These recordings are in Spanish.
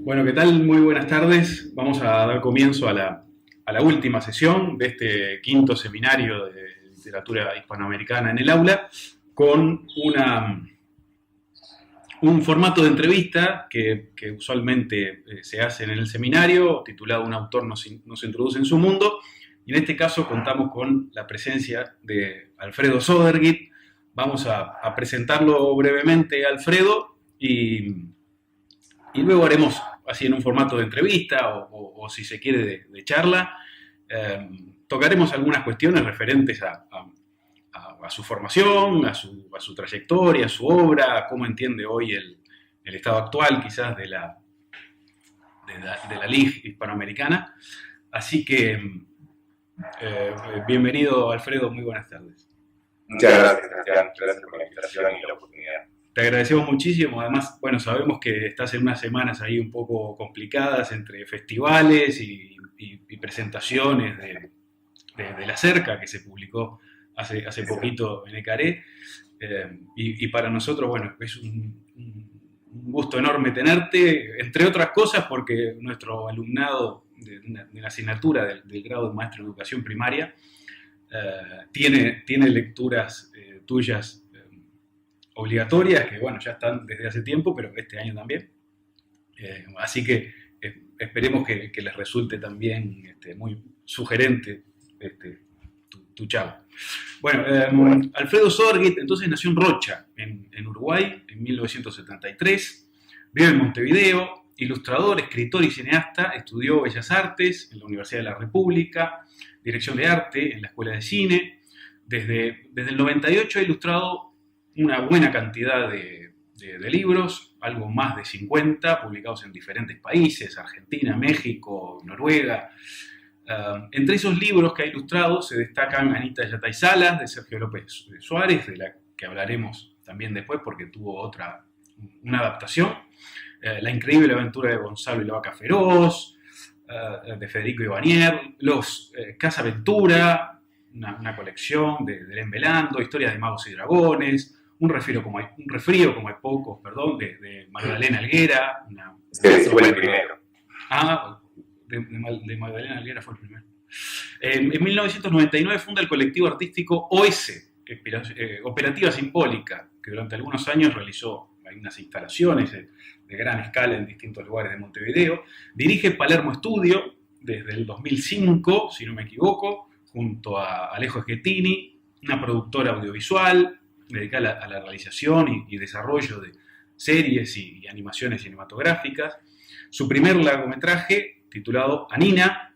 Bueno, ¿qué tal? Muy buenas tardes. Vamos a dar comienzo a la última sesión de este quinto seminario de literatura hispanoamericana en el aula, con un formato de entrevista que usualmente se hace en el seminario, titulado Un autor nos introduce en su mundo, y en este caso contamos con la presencia de Alfredo Södergit. Vamos a presentarlo brevemente a Alfredo y luego haremos así en un formato de entrevista o si se quiere de charla. Tocaremos algunas cuestiones referentes a su formación, a su trayectoria, a su obra, a cómo entiende hoy el estado actual quizás de la LIG hispanoamericana. Así que bienvenido, Alfredo, muy buenas tardes. Muchas gracias, Cristian. Gracias por la invitación y la oportunidad. Te agradecemos muchísimo. Además, bueno, sabemos que estás en unas semanas ahí un poco complicadas entre festivales y presentaciones de La Cerca, que se publicó hace poquito en ECARE. Y para nosotros, bueno, es un gusto enorme tenerte, entre otras cosas porque nuestro alumnado de la asignatura del grado de maestro en educación primaria tiene lecturas tuyas obligatorias, que bueno, ya están desde hace tiempo, pero este año también. Así que esperemos que les resulte también muy sugerente tu charla. Bueno, Alfredo Södergit entonces nació en Rocha, en Uruguay, en 1973. Vive en Montevideo, ilustrador, escritor y cineasta. Estudió Bellas Artes en la Universidad de la República, Dirección de Arte en la Escuela de Cine. Desde el 98 ha ilustrado una buena cantidad de libros, algo más de 50, publicados en diferentes países, Argentina, México, Noruega. Entre esos libros que ha ilustrado se destacan Anita Yatay Salas, de Sergio López Suárez, de la que hablaremos también después porque tuvo una adaptación, La increíble aventura de Gonzalo y la vaca feroz, de Federico Ibanier, Los Casaventura, una colección de Helen Velando, Historias de magos y dragones, un refrío como hay pocos, de Magdalena Helguera. Fue el primero. De Magdalena Helguera fue el primero. En 1999 funda el colectivo artístico OS, Operativa Simbólica, que durante algunos años realizó unas instalaciones de gran escala en distintos lugares de Montevideo. Dirige Palermo Estudio desde el 2005, si no me equivoco, junto a Alejo Schettini, una productora audiovisual dedicada a la realización y desarrollo de series y animaciones cinematográficas. Su primer largometraje, titulado Anina,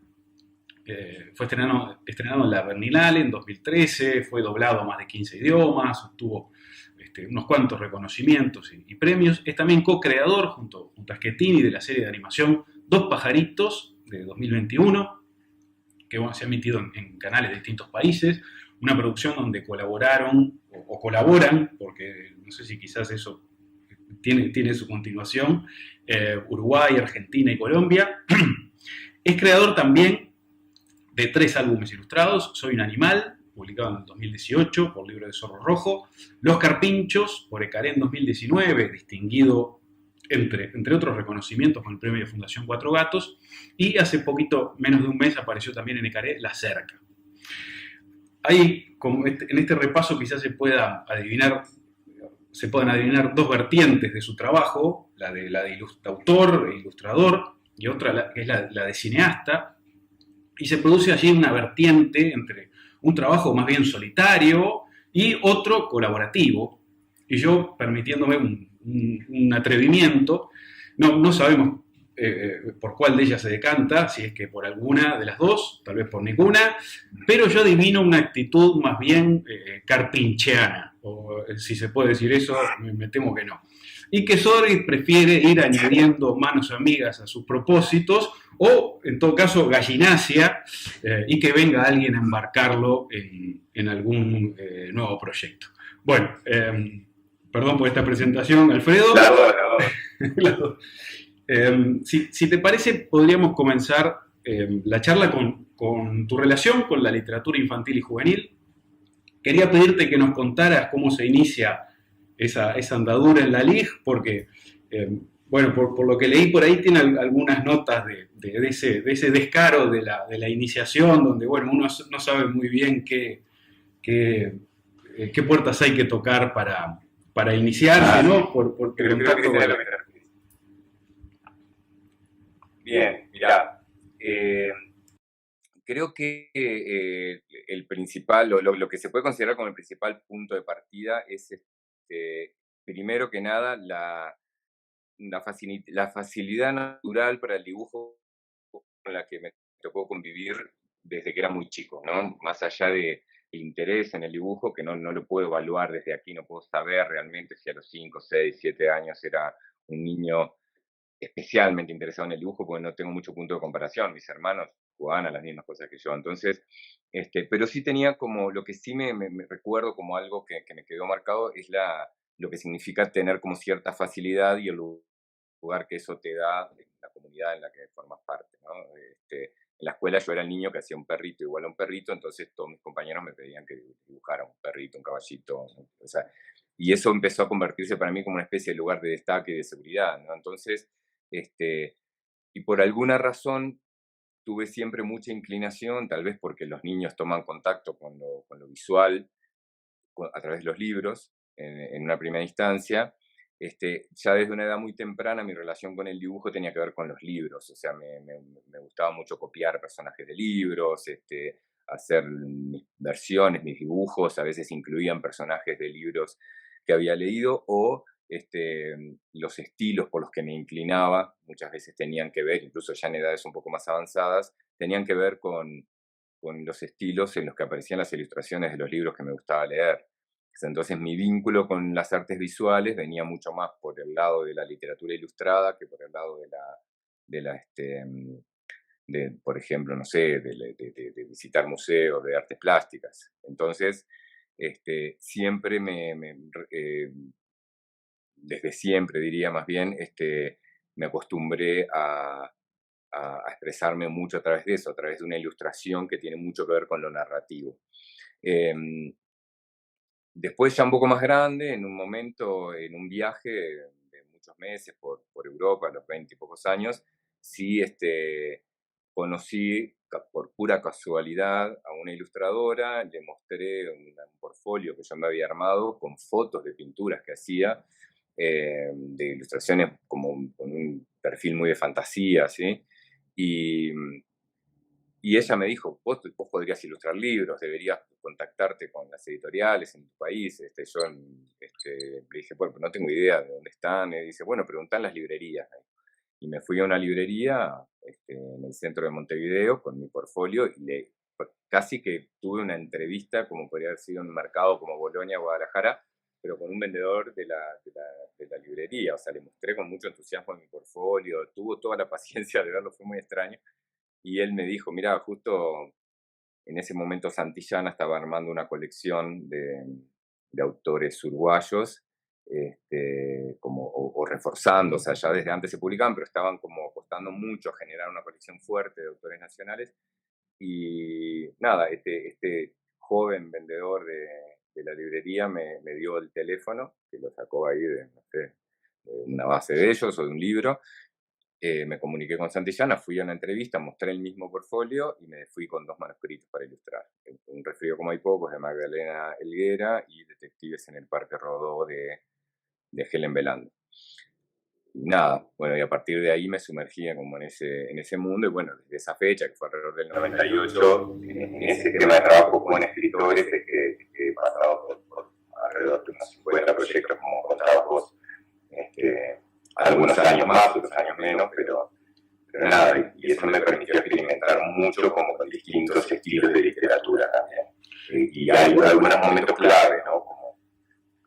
fue estrenado en la Berlinale en 2013, fue doblado a más de 15 idiomas, obtuvo unos cuantos reconocimientos y premios. Es también co-creador junto a Schettini de la serie de animación Dos Pajaritos de 2021, que se ha emitido en canales de distintos países, una producción donde colaboraron o colaboran, porque no sé si quizás eso tiene su continuación, Uruguay, Argentina y Colombia. Es creador también de 3 álbumes ilustrados: Soy un animal, publicado en el 2018 por Libro de Zorro Rojo; Los Carpinchos, por ECARE en 2019, distinguido entre otros reconocimientos con el premio de Fundación Cuatro Gatos; y hace poquito, menos de un mes, apareció también en ECARE La Cerca. Ahí, en este repaso quizás se puedan adivinar 2 vertientes de su trabajo, la de autor e ilustrador, y otra que es la de cineasta, y se produce allí una vertiente entre un trabajo más bien solitario y otro colaborativo. Y yo, permitiéndome un atrevimiento, no sabemos por cuál de ellas se decanta, si es que por alguna de las dos, tal vez por ninguna, pero yo adivino una actitud más bien carpinchiana, o si se puede decir eso, me temo que no. Y que Södergit prefiere ir añadiendo manos amigas a sus propósitos, o en todo caso gallinacia, y que venga alguien a embarcarlo en algún nuevo proyecto. Bueno, perdón por esta presentación, Alfredo. Claro. Si te parece, podríamos comenzar la charla con tu relación con la literatura infantil y juvenil. Quería pedirte que nos contaras cómo se inicia esa andadura en la LIG, porque bueno, por lo que leí por ahí tiene algunas notas de ese descaro de la iniciación, donde, bueno, uno no sabe muy bien qué puertas hay que tocar para iniciarse, ¿no? Por Creo que contacto ese con es lo que te refieres. Bien, mirá, creo que el principal, o lo que se puede considerar como el principal punto de partida es, primero que nada, la facilidad natural para el dibujo con la que me tocó convivir desde que era muy chico, ¿no? Más allá del interés en el dibujo, que no lo puedo evaluar desde aquí, no puedo saber realmente si a los 5, 6, 7 años era un niño especialmente interesado en el dibujo, porque no tengo mucho punto de comparación. Mis hermanos jugaban a las mismas cosas que yo. Entonces, pero sí tenía como, lo que sí me recuerdo como algo que me quedó marcado es lo que significa tener como cierta facilidad y el lugar que eso te da en la comunidad en la que formas parte, ¿no? En la escuela yo era el niño que hacía un perrito igual a un perrito, entonces todos mis compañeros me pedían que dibujara un perrito, un caballito, ¿no? O sea, y eso empezó a convertirse para mí como una especie de lugar de destaque y de seguridad, ¿no? Entonces, y por alguna razón tuve siempre mucha inclinación, tal vez porque los niños toman contacto con lo visual a través de los libros, en una primera instancia. Ya desde una edad muy temprana mi relación con el dibujo tenía que ver con los libros, o sea, me gustaba mucho copiar personajes de libros, hacer mis versiones, mis dibujos, a veces incluían personajes de libros que había leído, o los estilos por los que me inclinaba, muchas veces tenían que ver, incluso ya en edades un poco más avanzadas, tenían que ver con los estilos en los que aparecían las ilustraciones de los libros que me gustaba leer. Entonces mi vínculo con las artes visuales venía mucho más por el lado de la literatura ilustrada que por el lado por ejemplo, no sé, de visitar museos de artes plásticas. Entonces, siempre desde siempre diría más bien, me acostumbré a expresarme mucho a través de eso, a través de una ilustración que tiene mucho que ver con lo narrativo. Después, ya un poco más grande, en un momento, en un viaje de muchos meses por Europa, a los 20 y pocos años, sí conocí por pura casualidad a una ilustradora, le mostré un portfolio que yo me había armado con fotos de pinturas que hacía, de ilustraciones con un perfil muy de fantasía, ¿sí? Y ella me dijo, vos podrías ilustrar libros, deberías contactarte con las editoriales en tu país. Yo le dije, bueno, no tengo idea de dónde están. Y dice, bueno, preguntá en las librerías. Y me fui a una librería en el centro de Montevideo con mi portfolio y casi que tuve una entrevista, como podría haber sido en un mercado como Bolonia, Guadalajara, pero con un vendedor de la librería. O sea, le mostré con mucho entusiasmo mi portfolio, tuvo toda la paciencia de verlo, fue muy extraño. Y él me dijo, mira, justo en ese momento Santillana estaba armando una colección de autores uruguayos, o reforzando, o sea, ya desde antes se publicaban, pero estaban como costando mucho generar una colección fuerte de autores nacionales. Y nada, este joven vendedor de la librería me dio el teléfono, que lo sacó ahí no sé, de una base de ellos o de un libro. Me comuniqué con Santillana, fui a una entrevista, mostré el mismo portfolio y me fui con 2 manuscritos para ilustrar. Un resfrío como hay pocos de Magdalena Helguera y Detectives en el Parque Rodó de Helen Belando. Y nada, bueno, y a partir de ahí me sumergí como en ese mundo, y bueno, desde esa fecha, que fue alrededor del 98, en ese tema de trabajo con escritores, que he pasado por alrededor de unos 50 proyectos como contrabajos, algunos años más, otros años menos, pero nada, y eso me permitió experimentar mucho como con distintos estilos de literatura también. Y hay algunos momentos clave, ¿no? Como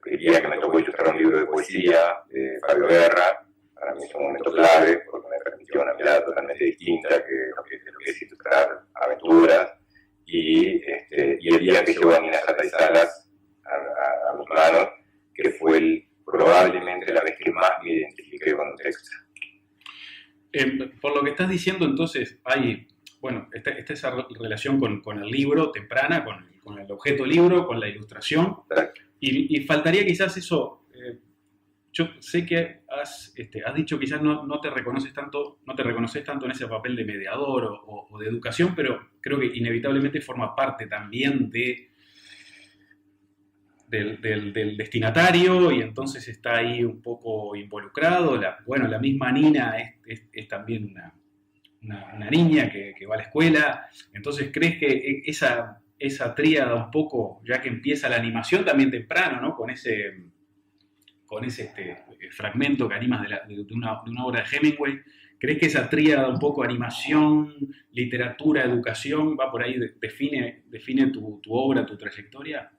el día que me tocó ilustrar un libro de poesía de Fabio Guerra, para mí es un momento clave porque me permitió una mirada totalmente distinta que lo que es ilustrar aventuras. Y el día que llevó a Nina Sata y Salas a mis manos, que fue probablemente la vez que más me identifiqué con un texto. Por lo que estás diciendo, entonces, hay, bueno, está esa relación con el libro temprana, con el objeto libro, con la ilustración, y faltaría quizás eso, yo sé que has dicho quizás no te reconoces tanto, no te reconoces tanto en ese papel de mediador o de educación, pero creo que inevitablemente forma parte también del destinatario y entonces está ahí un poco involucrado. La misma Nina es también una niña que va a la escuela. Entonces, ¿crees que esa tríada un poco, ya que empieza la animación también temprano, ¿no? Con ese fragmento que animas de una obra de Hemingway, ¿crees que esa tríada un poco animación, literatura, educación, va por ahí, define tu obra, tu trayectoria?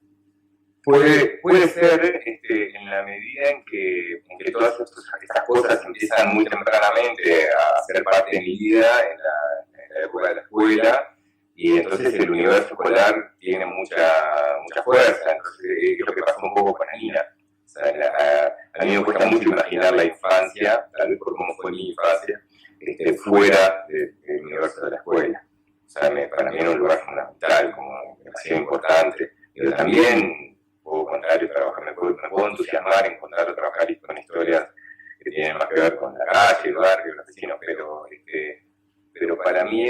Puede ser en la medida en que todas estas cosas empiezan muy tempranamente a ser parte de mi vida en la época de la escuela, y entonces el universo escolar tiene mucha fuerza. Entonces es lo que pasó un poco con Anina. O sea, a mí me cuesta mucho imaginar la infancia, tal vez por cómo fue mi infancia, fuera del universo de la escuela. O sea, para mí era un lugar fundamental, como demasiado importante, pero también puedo contar y trabajar, me puedo entusiasmar en contar o trabajar con historias que tienen más que ver con la calle, el barrio, los vecinos, pero para mí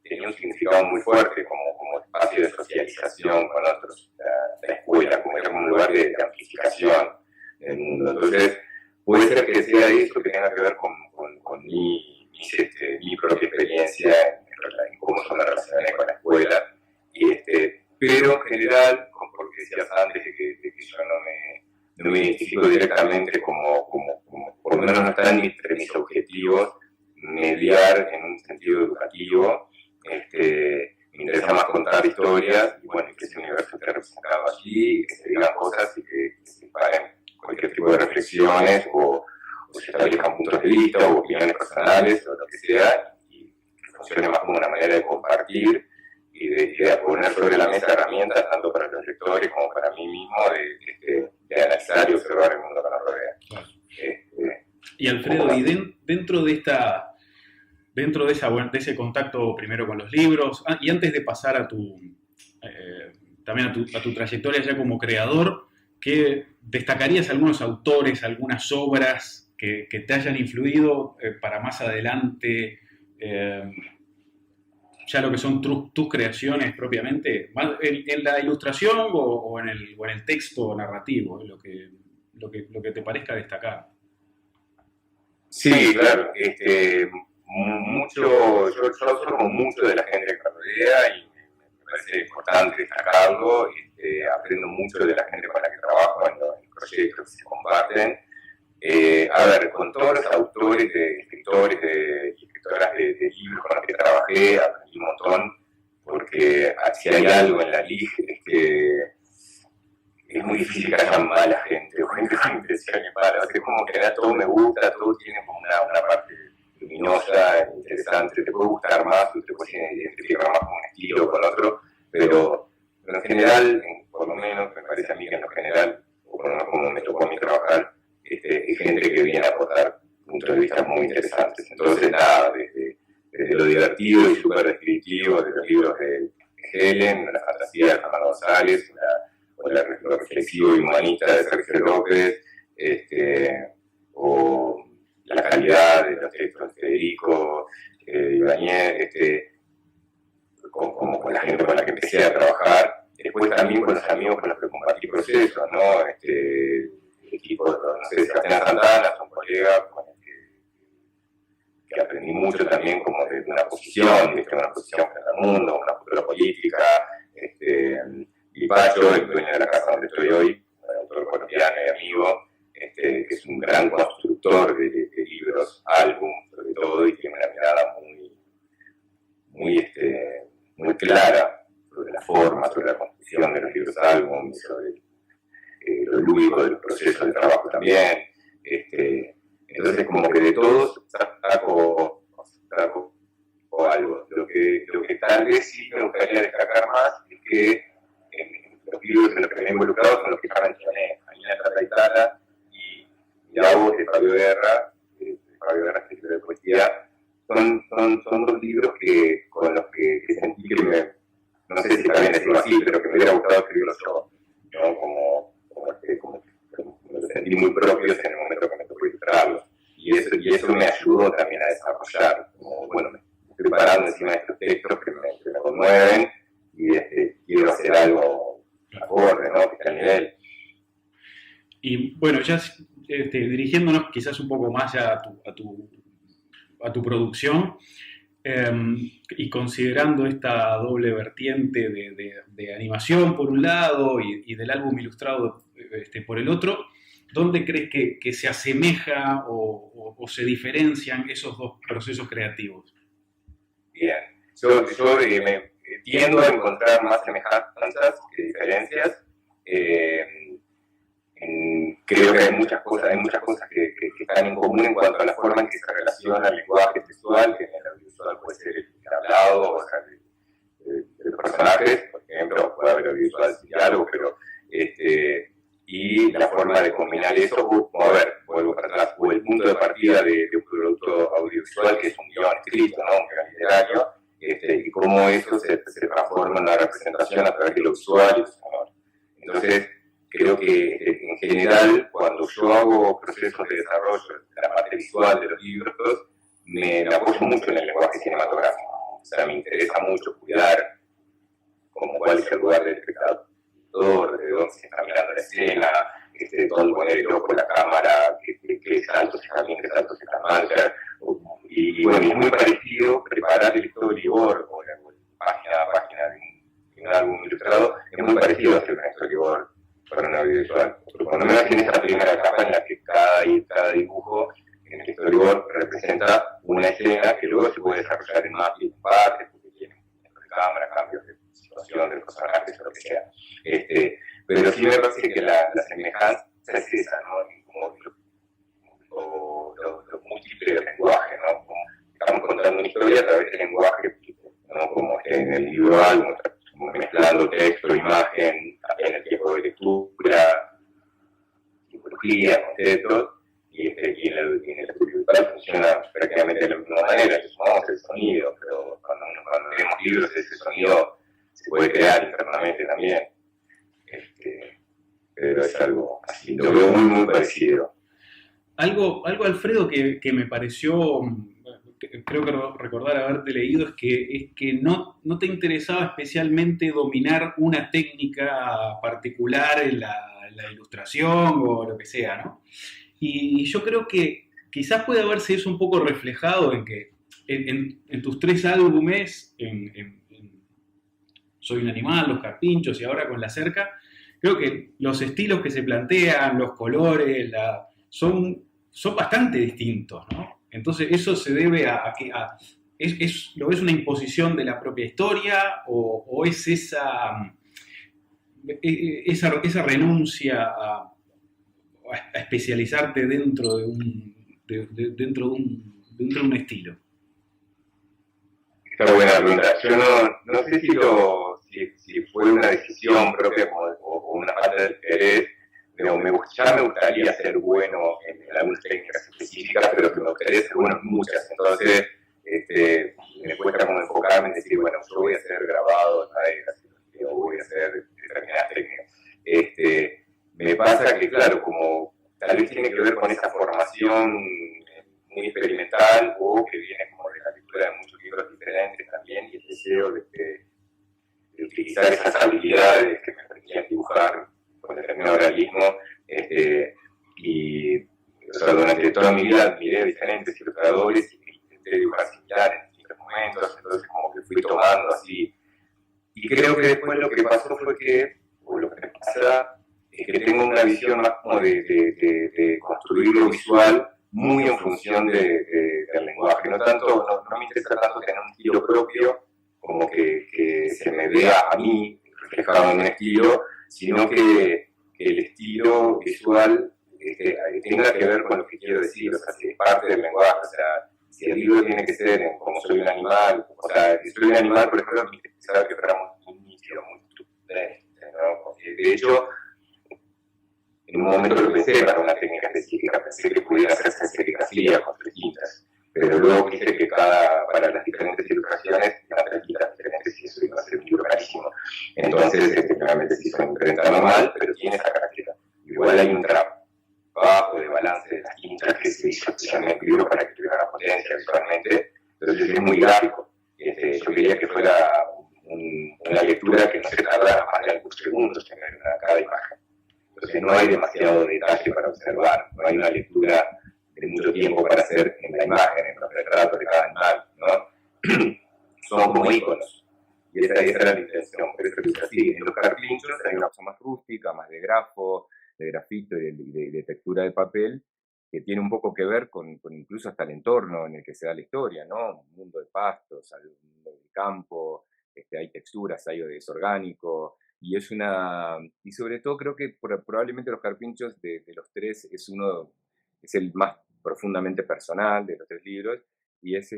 tenía un significado muy fuerte como espacio de socialización con otros, la escuela, como era como un lugar de amplificación del mundo. Entonces, puede ser que sea eso que tenga que ver con mi propia experiencia en cómo yo me relacioné con la escuela, pero en general, porque decías antes de que yo no me identifico directamente como por lo menos no está entre mis objetivos mediar en un sentido educativo. Me interesa más contar historias y bueno, que ese universo esté representado allí, que se digan cosas y que se paren cualquier tipo de reflexiones o se establezcan puntos de vista o opiniones personales o lo que sea, y que funcione más como una manera de compartir y de poner sobre la mesa herramientas tanto para los lectores como para mí mismo de analizar y observar el mundo que nos rodea. Claro. Y Alfredo, y dentro de ese contacto primero con los libros, y antes de pasar también a tu trayectoria ya como creador, ¿qué destacarías algunos autores, algunas obras que te hayan influido para más adelante? Ya lo que son tus creaciones propiamente, en la ilustración o en el texto narrativo, lo que te parezca destacar. Sí, claro. Yo observo mucho de la gente que me rodea y me parece importante destacarlo. Aprendo mucho de la gente con la que trabajo en los proyectos que se comparten. Con todos los autores, escritores y escritoras de libros con los que trabajé, aprendí un montón, porque si hay algo en la LIG es que es muy difícil que haya mala gente o gente con intenciones malas. Es como que todo me gusta, todo tiene como una parte luminosa, interesante, te puede gustar más, o te puedes identificar más con un estilo o con otro, pero en general, por lo menos me parece a mí que en lo general, o por lo menos como me tocó a mí trabajar, es gente que viene a aportar puntos de vista muy interesantes. Entonces, nada, desde lo divertido y súper descriptivo de los libros de Helen, la fantasía de Fernando González, lo reflexivo y humanista de Sergio López, o la calidad de los textos de Federico, Ibáñez, como con la gente con la que empecé a trabajar. Después también con los amigos con los que compartí procesos, ¿no? El equipo, no sé, Sebastián Santana, son colegas con el que aprendí mucho también como de una posición, una posición frente al mundo, una postura política. Y Pacho, el dueño de la casa donde estoy hoy, un autor colombiano y amigo, que es un gran constructor de libros, álbumes, sobre todo, y tiene una mirada muy clara sobre la forma, sobre la construcción de los libros álbumes, sobre lo lúdico de los procesos de trabajo también. Entonces, como que de todos saco algo. Lo que tal vez sí me gustaría destacar más es que los libros en los que me he involucrado son los que ya mencioné, Anina Trata y Tala y La Voz de Fabio Guerra, escritor de poesía. Son dos libros con los que sentí que no sé si también decirlo así, pero que me hubiera gustado escribirlos yo, ¿no? Como me los sentí muy propios en el momento que me tocó ilustrarlos. Y eso me ayudó también a desarrollar, como, bueno, me estoy parando encima de estos textos que me conmueven y quiero hacer algo acorde, ¿no? Que esté al nivel. Y bueno, ya dirigiéndonos quizás un poco más ya a tu producción, y considerando esta doble vertiente de animación por un lado y del álbum ilustrado por el otro, ¿dónde crees que se asemeja o se diferencian esos dos procesos creativos? Bien, yo me tiendo a encontrar más semejanzas que diferencias. Creo que hay muchas cosas que están en común en cuanto a la forma en que se relaciona el lenguaje textual, que en el audiovisual puede ser el hablado, o sea, de personajes, por ejemplo, puede haber audiovisual sin diálogo, pero y la forma de combinar eso, vuelvo para atrás, o el punto de partida de un producto audiovisual que es un guión escrito, ¿no? Un guión literario, y cómo eso se transforma en una representación a través de lo visual y lo sonoro. Entonces, creo que en general, cuando yo hago procesos de desarrollo de la parte visual de los libros, me apoyo mucho en el lenguaje cinematográfico. O sea, me interesa mucho cuidar como cuál es el lugar del espectador, de dónde se está mirando la escena, dónde poner el ojo, la cámara, qué saltos se están bien, qué saltos se están mal. Y bueno, es muy parecido preparar el storyboard o página a página de un álbum ilustrado, es muy parecido a hacer un storyboard para un audiovisual. Por lo menos en esa primera etapa en la que cada dibujo en el storyboard representa una escena que luego se puede desarrollar en más partes, porque tiene movimientos de cámara, cambios de situación del personaje, o lo que sea. Pero sí me parece que la semejanza es esa, ¿no? Como lo múltiple del lenguaje, ¿no? Como estamos contando una historia a través del lenguaje, ¿no? Como en el libro álbum, mezclando texto, imagen, también el tiempo de lectura, tipología, conceptos, y en el audiovisual funciona prácticamente de la misma manera, que sumamos el sonido, pero cuando leemos libros ese sonido se puede crear internamente también. Pero es algo así, lo veo muy, muy parecido. Algo Alfredo, que me pareció, creo que recordar haberte leído, es que no te interesaba especialmente dominar una técnica particular en la ilustración o lo que sea, ¿no? Y yo creo que quizás puede haberse eso un poco reflejado en que en tus 3 álbumes, en Soy un animal, Los Carpinchos y ahora con La Cerca, creo que los estilos que se plantean, los colores, son bastante distintos, ¿no? Entonces eso se debe ¿lo ves una imposición de la propia historia o es esa renuncia a especializarte dentro de un estilo? Está buena pregunta. Yo no sé si fue una decisión propia o una falta de interés. Ya me gustaría ser bueno en algunas técnicas específicas, pero que me gustaría ser bueno en muchas. Entonces, me cuesta como enfocarme en decir, bueno, yo voy a hacer grabado, o voy a hacer determinadas técnicas. Me pasa que, claro, como tal vez tiene que ver con esa formación muy experimental o que viene como de la lectura de muchos libros diferentes también, y el deseo de utilizar esas habilidades que me permitían dibujar con determinado realismo, y o sea, durante toda mi vida admiré diferentes ilustradores y intenté dibujar similares en distintos momentos, entonces como que fui tomando así, y creo que después lo que pasó fue que, o lo que me pasa, es que tengo una visión más como de construir lo visual muy en función del lenguaje, no me interesa tanto tener un estilo propio, como que se me vea a mí reflejado en un estilo, sino que el estilo visual tenga que ver con lo que quiero decir, o sea, si es parte del lenguaje, o sea, si el libro tiene que ser como soy un animal, o sea, si soy un animal, por ejemplo, me interesaba que fuera muy nítido, muy estructurante, ¿no? Porque de hecho, en un momento lo pensé para una técnica específica, pensé que pudiera hacerse en serigrafía con 3 tintas, pero luego quise que para las diferentes ilustraciones, las 3 tintas diferentes, y eso iba a ser un libro carísimo. Entonces, realmente se hizo en imprenta normal, pero tiene esa característica. Igual hay un trap. especialmente libros para que tuviera una potencia visualmente, entonces es muy gráfico. Yo quería que fuera una lectura que no se tardara más de algunos segundos en cada imagen. Entonces no hay demasiado detalle para observar, no hay una lectura de mucho tiempo para hacer en la imagen, en los retratos de cada animal, ¿no? Son como íconos. Y esa era la intención, por eso es así. En los carpinchos hay una cosa más rústica, más de grafo, de grafito y de textura de papel, que tiene un poco que ver con incluso hasta el entorno en el que se da la historia, ¿no? Un mundo de pastos, un mundo del campo, hay texturas, hay es orgánico, y y sobre todo creo que probablemente Los Carpinchos de los tres es el más profundamente personal de los tres libros, y es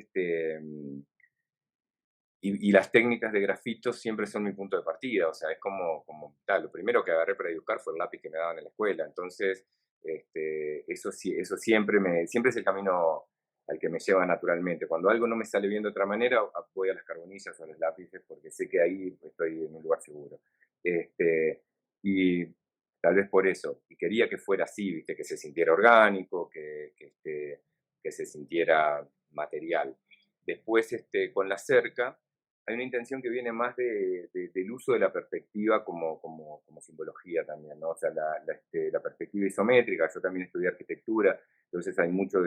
y las técnicas de grafito siempre son mi punto de partida, o sea, es como tal, lo primero que agarré para dibujar fue el lápiz que me daban en la escuela, entonces eso siempre es el camino al que me lleva naturalmente. Cuando algo no me sale bien de otra manera, voy a las carbonillas o a los lápices porque sé que ahí estoy en un lugar seguro. Y tal vez por eso, y quería que fuera así, ¿viste? Que se sintiera orgánico, que se sintiera material. Después, con la cerca, hay una intención que viene más del uso de la perspectiva como simbología también, ¿no? O sea, la perspectiva isométrica. Yo también estudié arquitectura, entonces hay mucho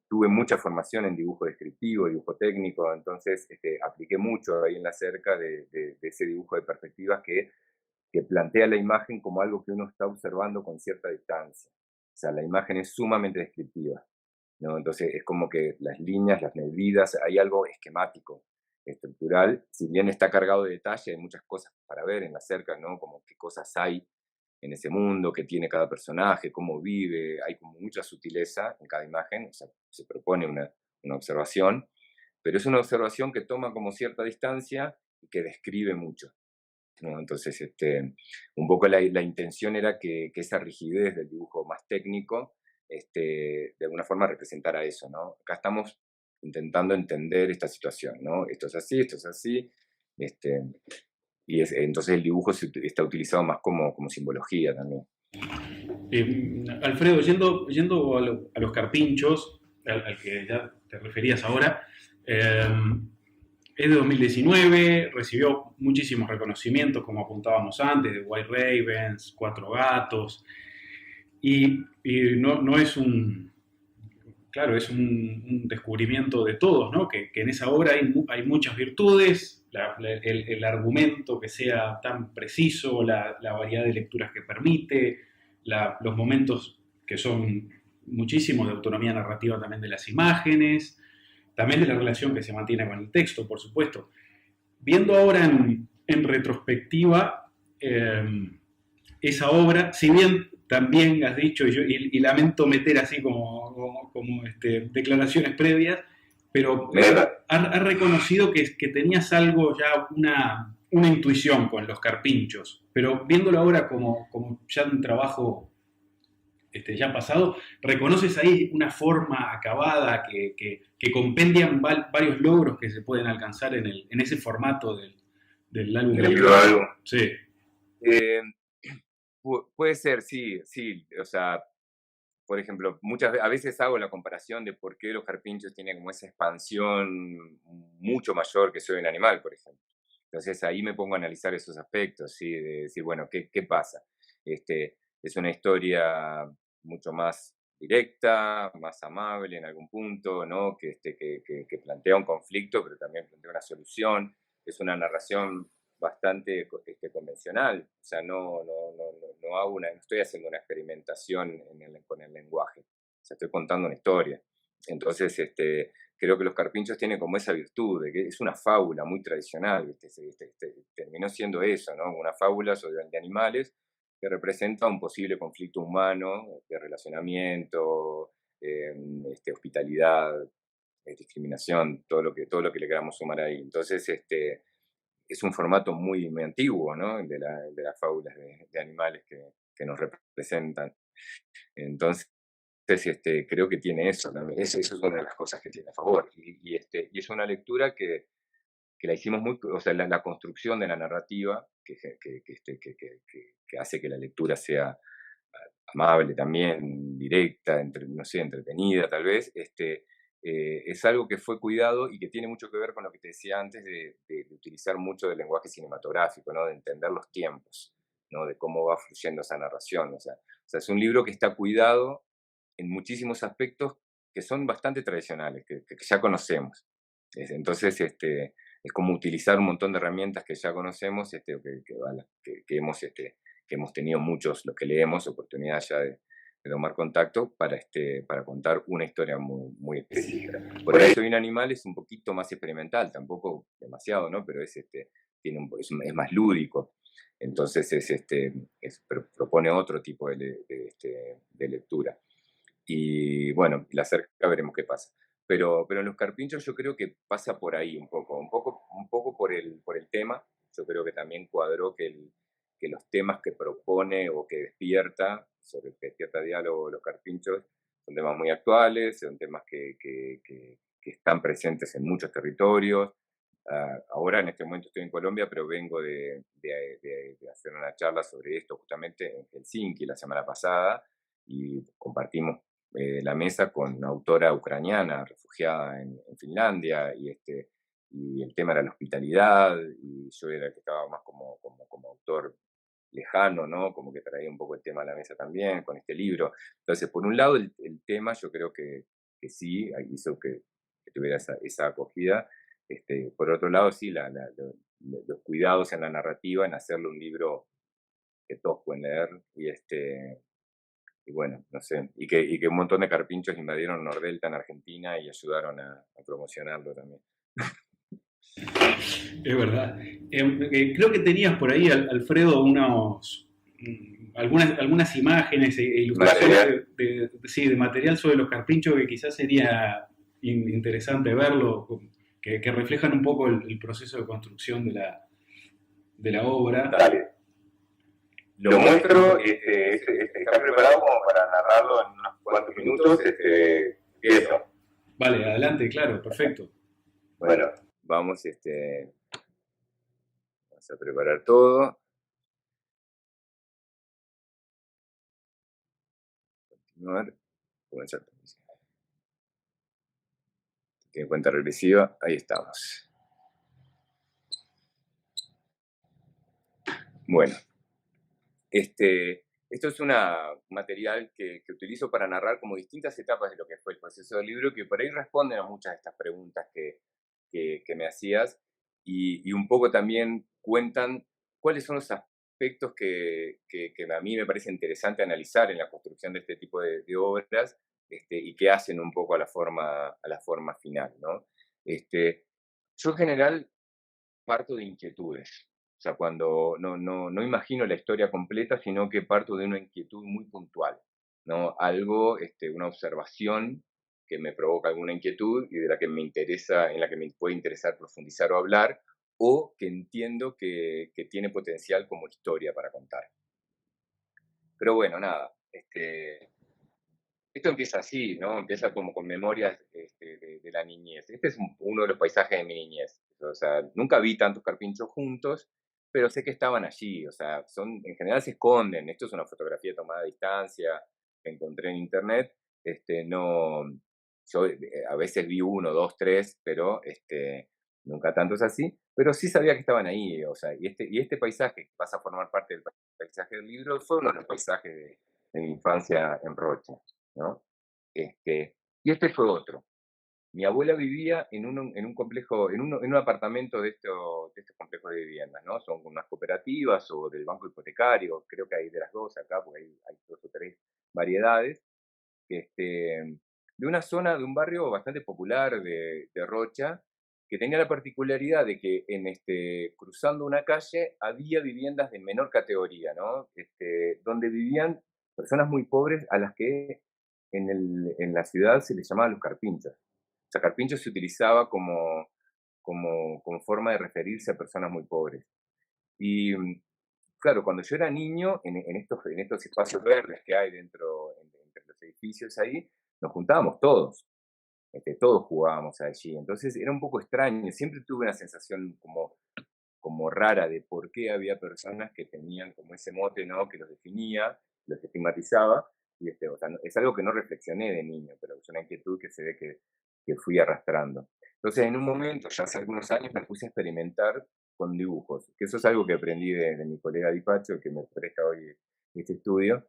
tuve mucha formación en dibujo descriptivo, dibujo técnico, entonces apliqué mucho ahí en la cerca de ese dibujo de perspectivas que plantea la imagen como algo que uno está observando con cierta distancia. O sea, la imagen es sumamente descriptiva, ¿no? Entonces es como que las líneas, las medidas, hay algo esquemático, estructural, si bien está cargado de detalle, hay muchas cosas para ver en la cerca, ¿no? Como qué cosas hay en ese mundo, qué tiene cada personaje, cómo vive, hay como mucha sutileza en cada imagen, o sea, se propone una observación, pero es una observación que toma como cierta distancia y que describe mucho, ¿no? Entonces, un poco la intención era que esa rigidez del dibujo más técnico, de alguna forma representara eso, ¿no? Acá estamos intentando entender esta situación, ¿no? Esto es así, entonces el dibujo está utilizado más como simbología también. Alfredo, yendo a los carpinchos, al que ya te referías ahora, es de 2019, recibió muchísimos reconocimientos, como apuntábamos antes, de White Ravens, Cuatro Gatos, y no es claro, es un descubrimiento de todos, ¿no? Que en esa obra hay muchas virtudes, el argumento que sea tan preciso, la variedad de lecturas que permite, los momentos que son muchísimos de autonomía narrativa también de las imágenes, también de la relación que se mantiene con el texto, por supuesto. Viendo ahora en retrospectiva esa obra, si bien también has dicho, y lamento meter así como declaraciones previas, pero has reconocido que tenías algo ya, una intuición con los carpinchos, pero viéndolo ahora como ya un trabajo ya pasado, reconoces ahí una forma acabada que compendian varios logros que se pueden alcanzar en ese formato del álbum. ¿El álbum? Sí. Puede ser, sí, sí. O sea, por ejemplo, a veces hago la comparación de por qué los carpinchos tienen como esa expansión mucho mayor que Soy un animal, por ejemplo. Entonces ahí me pongo a analizar esos aspectos, ¿sí? De decir, bueno, ¿qué pasa? Es una historia mucho más directa, más amable en algún punto, ¿no? Que plantea un conflicto, pero también plantea una solución. Es una narración bastante convencional, o sea, no estoy haciendo una experimentación con el lenguaje, o sea, estoy contando una historia. Entonces, creo que Los Carpinchos tienen como esa virtud de que es una fábula muy tradicional, terminó siendo eso, ¿no? Una fábula de animales que representa un posible conflicto humano, de relacionamiento, hospitalidad, discriminación, todo lo que le queramos sumar ahí. Entonces, es un formato muy antiguo, ¿no? De las fábulas de animales que nos representan. Entonces, creo que tiene eso también. Eso es una de las cosas que tiene a favor. Y es una lectura que la hicimos o sea, la construcción de la narrativa que hace que la lectura sea amable también, directa, no sé, entretenida tal vez, es algo que fue cuidado y que tiene mucho que ver con lo que te decía antes de utilizar mucho del lenguaje cinematográfico, ¿no? De entender los tiempos, ¿no? De cómo va fluyendo esa narración. O sea, es un libro que está cuidado en muchísimos aspectos que son bastante tradicionales, que ya conocemos. Entonces, es como utilizar un montón de herramientas que ya conocemos, que hemos tenido muchos, los que leemos, oportunidad ya de tomar contacto para contar una historia muy, muy específica. Por eso Soy un animal es un poquito más experimental, tampoco demasiado, ¿no? Pero es más lúdico. Entonces propone otro tipo de lectura. Y bueno, la cerca veremos qué pasa. Pero en los carpinchos yo creo que pasa por ahí un poco por el tema. Yo creo que también cuadró que los temas que propone o que despierta, sobre el que despierta diálogo los carpinchos, son temas muy actuales, son temas que están presentes en muchos territorios. Ahora en este momento estoy en Colombia, pero vengo de hacer una charla sobre esto justamente en Helsinki la semana pasada y compartimos la mesa con una autora ucraniana refugiada en Finlandia y el tema era la hospitalidad y yo era el que estaba más como autor lejano, ¿no? Como que traía un poco el tema a la mesa también con este libro. Entonces, por un lado, el tema yo creo que sí hizo que tuviera esa acogida. Por otro lado, sí, los cuidados en la narrativa, en hacerle un libro que todos pueden leer y bueno, no sé, y que un montón de carpinchos invadieron Nordelta en Argentina y ayudaron a promocionarlo también. Es verdad. Creo que tenías por ahí, Alfredo, algunas imágenes e ilustraciones sí, de material sobre los carpinchos que quizás sería interesante verlo, que reflejan un poco el proceso de construcción de la obra. Dale. Lo muestro, está preparado como para narrarlo en unos cuantos minutos, empiezo. Vale, adelante, claro, perfecto. Bueno, vamos a preparar todo. Continuar. Comenzar. Tiene cuenta regresiva, ahí estamos. Bueno, esto es un material que utilizo para narrar como distintas etapas de lo que fue el proceso del libro, que por ahí responden a muchas de estas preguntas que me hacías y un poco también cuentan cuáles son los aspectos que a mí me parece interesante analizar en la construcción de este tipo de obras y que hacen un poco a la forma final, ¿no? Yo en general parto de inquietudes. O sea, cuando no imagino la historia completa, sino que parto de una inquietud muy puntual, ¿no? Algo, una observación que me provoca alguna inquietud y de la que me interesa, en la que me puede interesar profundizar o hablar, o que entiendo que tiene potencial como historia para contar. Pero bueno, nada, esto empieza así, ¿no? Empieza como con memorias de la niñez. Este es uno de los paisajes de mi niñez. O sea, nunca vi tantos carpinchos juntos, pero sé que estaban allí. O sea, en general se esconden. Esto es una fotografía tomada a distancia que encontré en internet. No, yo a veces vi uno, dos, tres, pero nunca tantos así. Pero sí sabía que estaban ahí. O sea, y este paisaje que pasa a formar parte del paisaje del libro fue uno de los paisajes de mi infancia en Rocha, ¿no? Y este fue otro. Mi abuela vivía en un complejo, en un apartamento de estos complejos de viviendas, ¿no? Son unas cooperativas o del banco hipotecario, creo que hay de las dos acá, porque hay dos o tres variedades, de una zona, de un barrio bastante popular de Rocha, que tenía la particularidad de que cruzando una calle había viviendas de menor categoría, ¿no? Donde vivían personas muy pobres a las que en la ciudad se les llamaba los carpinchos. O sea, carpincho se utilizaba como forma de referirse a personas muy pobres. Y claro, cuando yo era niño, en estos espacios verdes que hay entre los edificios ahí, nos juntábamos todos. Todos jugábamos allí. Entonces era un poco extraño. Siempre tuve una sensación como rara de por qué había personas que tenían como ese mote, ¿no? Que los definía los estigmatizaba, y o sea, es algo que no reflexioné de niño, pero es una inquietud que se ve que fui arrastrando. Entonces, en un momento, ya hace algunos años, me puse a experimentar con dibujos, que eso es algo que aprendí de mi colega Dipacho, que me presta hoy este estudio,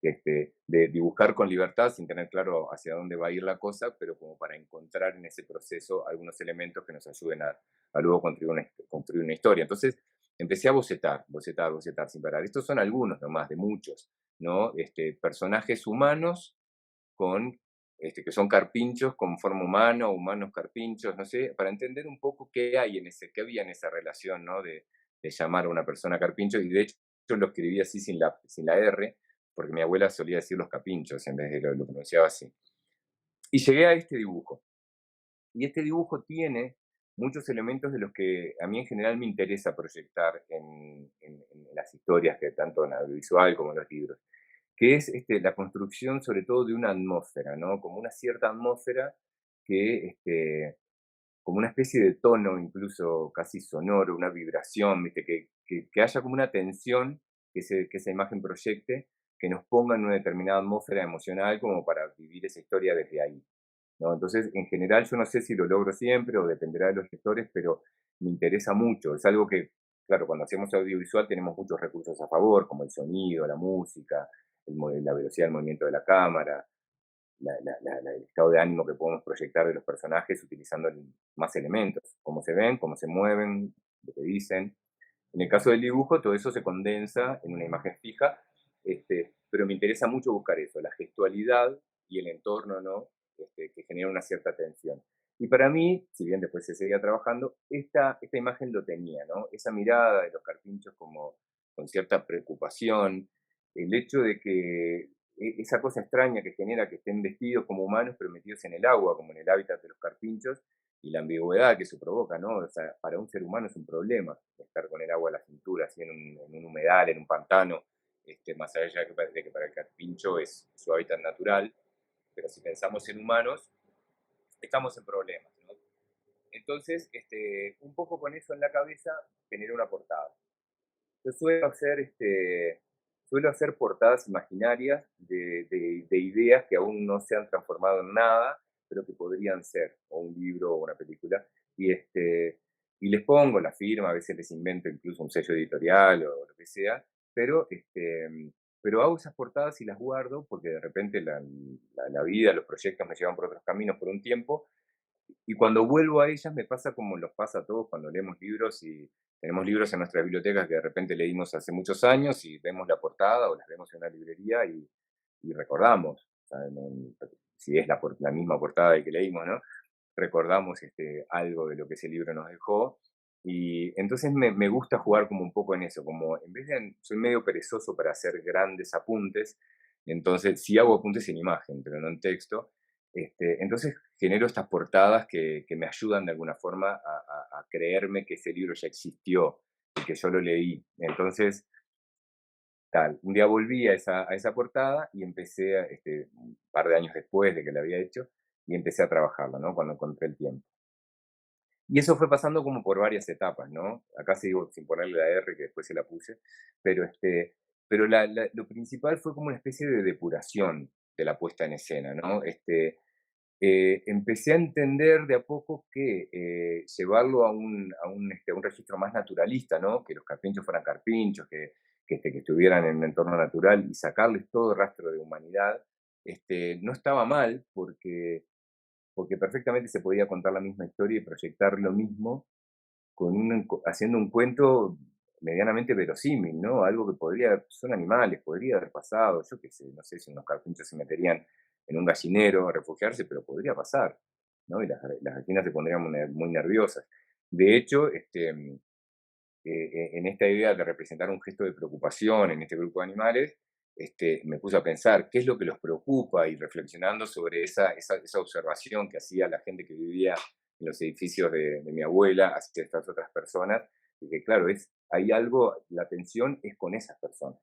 de dibujar con libertad sin tener claro hacia dónde va a ir la cosa, pero como para encontrar en ese proceso algunos elementos que nos ayuden a luego construir una historia. Entonces empecé a bocetar, bocetar, bocetar sin parar. Estos son algunos nomás de muchos, ¿no? Personajes humanos con, que son carpinchos con forma humana, humanos carpinchos, no sé, para entender un poco qué hay en qué había en esa relación, ¿no? De llamar a una persona carpincho, y de hecho yo lo escribí así sin la R, porque mi abuela solía decir los capinchos en vez de lo pronunciaba así. Y llegué a este dibujo. Y este dibujo tiene muchos elementos de los que a mí en general me interesa proyectar en las historias, que tanto en audiovisual como en los libros, que es la construcción sobre todo de una atmósfera, ¿no? Como una cierta atmósfera que, como una especie de tono incluso casi sonoro, una vibración, ¿viste? Que haya como una tensión que esa imagen proyecte, que nos ponga en una determinada atmósfera emocional como para vivir esa historia desde ahí, ¿no? Entonces, en general, yo no sé si lo logro siempre o dependerá de los lectores, pero me interesa mucho. Es algo que, claro, cuando hacemos audiovisual tenemos muchos recursos a favor, como el sonido, la música, la velocidad del movimiento de la cámara, el estado de ánimo que podemos proyectar de los personajes utilizando más elementos, cómo se ven, cómo se mueven, lo que dicen. En el caso del dibujo, todo eso se condensa en una imagen fija, pero me interesa mucho buscar eso, la gestualidad y el entorno, ¿no? Que genera una cierta tensión. Y para mí, si bien después se seguía trabajando, esta imagen lo tenía, ¿no? Esa mirada de los carpinchos como con cierta preocupación, el hecho de que esa cosa extraña que genera que estén vestidos como humanos pero metidos en el agua, como en el hábitat de los carpinchos, y la ambigüedad que eso provoca, ¿no? O sea, para un ser humano es un problema estar con el agua a la cintura, así en un humedal, en un pantano, más allá de que para el carpincho es su hábitat natural, pero si pensamos en humanos, estamos en problemas, ¿no? Entonces, un poco con eso en la cabeza, generé una portada. Yo suelo hacer portadas imaginarias de ideas que aún no se han transformado en nada, pero que podrían ser, o un libro o una película, y les pongo la firma, a veces les invento incluso un sello editorial o lo que sea, pero hago esas portadas y las guardo porque de repente la vida, los proyectos me llevan por otros caminos por un tiempo, y cuando vuelvo a ellas me pasa como nos pasa a todos cuando leemos libros y tenemos libros en nuestras bibliotecas que de repente leímos hace muchos años y vemos la portada o las vemos en una librería y recordamos, o sea, si es la misma portada de que leímos, ¿no? Recordamos algo de lo que ese libro nos dejó. Y entonces me gusta jugar como un poco en eso, como en vez de, soy medio perezoso para hacer grandes apuntes, entonces sí hago apuntes en imagen, pero no en texto, entonces genero estas portadas que me ayudan de alguna forma a creerme que ese libro ya existió y que yo lo leí. Entonces, tal, un día volví a esa portada y empecé, un par de años después de que la había hecho, y empecé a trabajarla, ¿no? Cuando encontré el tiempo. Y eso fue pasando como por varias etapas, ¿no? Acá sí digo sin ponerle la R, que después se la puse, pero, lo principal fue como una especie de depuración de la puesta en escena, ¿no? Empecé a entender de a poco que llevarlo a un registro más naturalista, ¿no? Que los carpinchos fueran carpinchos, que estuvieran en un entorno natural y sacarles todo rastro de humanidad, no estaba mal porque perfectamente se podía contar la misma historia y proyectar lo mismo haciendo un cuento medianamente verosímil, ¿no? Algo que son animales, podría haber pasado, yo qué sé, no sé si unos carpinchos se meterían en un gallinero a refugiarse, pero podría pasar, ¿no? Y las gallinas se pondrían muy nerviosas. De hecho, en esta idea de representar un gesto de preocupación en este grupo de animales, me puse a pensar qué es lo que los preocupa y reflexionando sobre esa observación que hacía la gente que vivía en los edificios de mi abuela hacia estas otras personas, y que claro, hay algo, la tensión es con esas personas,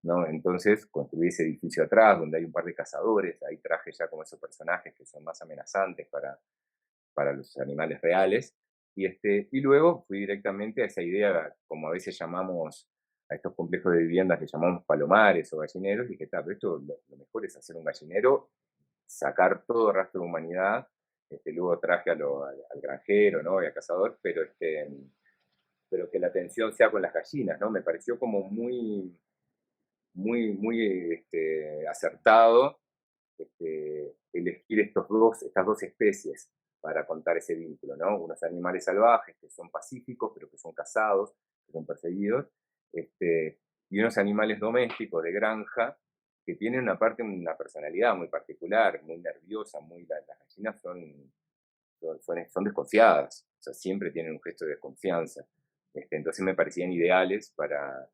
¿no? Entonces construí ese edificio atrás donde hay un par de cazadores, ahí traje ya como esos personajes que son más amenazantes para los animales reales. Y luego fui directamente a esa idea, como a veces llamamos a estos complejos de viviendas que llamamos palomares o gallineros, y dije, pero esto lo mejor es hacer un gallinero, sacar todo rastro de humanidad. Luego traje al granjero, ¿no? Y al cazador, pero que la atención sea con las gallinas, ¿no? Me pareció como muy acertado elegir estas dos especies para contar ese vínculo, ¿no? Unos animales salvajes que son pacíficos, pero que son cazados, que son perseguidos, y unos animales domésticos de granja que tienen una personalidad muy particular, muy nerviosa, las gallinas son desconfiadas, o sea, siempre tienen un gesto de desconfianza. Entonces me parecían ideales para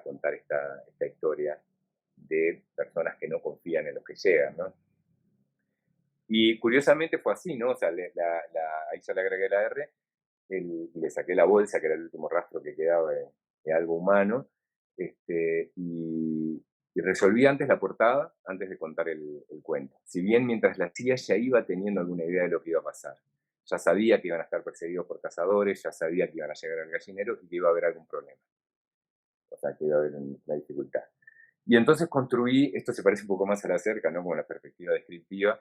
contar esta historia de personas que no confían en los que llegan, ¿no? Y curiosamente fue así, ¿no? O sea, ahí ya le agregué la R, le saqué la bolsa, que era el último rastro que quedaba de algo humano, y resolví antes la portada, antes de contar el cuento. Si bien mientras la hacía ya iba teniendo alguna idea de lo que iba a pasar. Ya sabía que iban a estar perseguidos por cazadores, ya sabía que iban a llegar al gallinero y que iba a haber algún problema. O sea, que iba a haber una dificultad. Y entonces construí, esto se parece un poco más a la cerca, ¿no? Como la perspectiva descriptiva,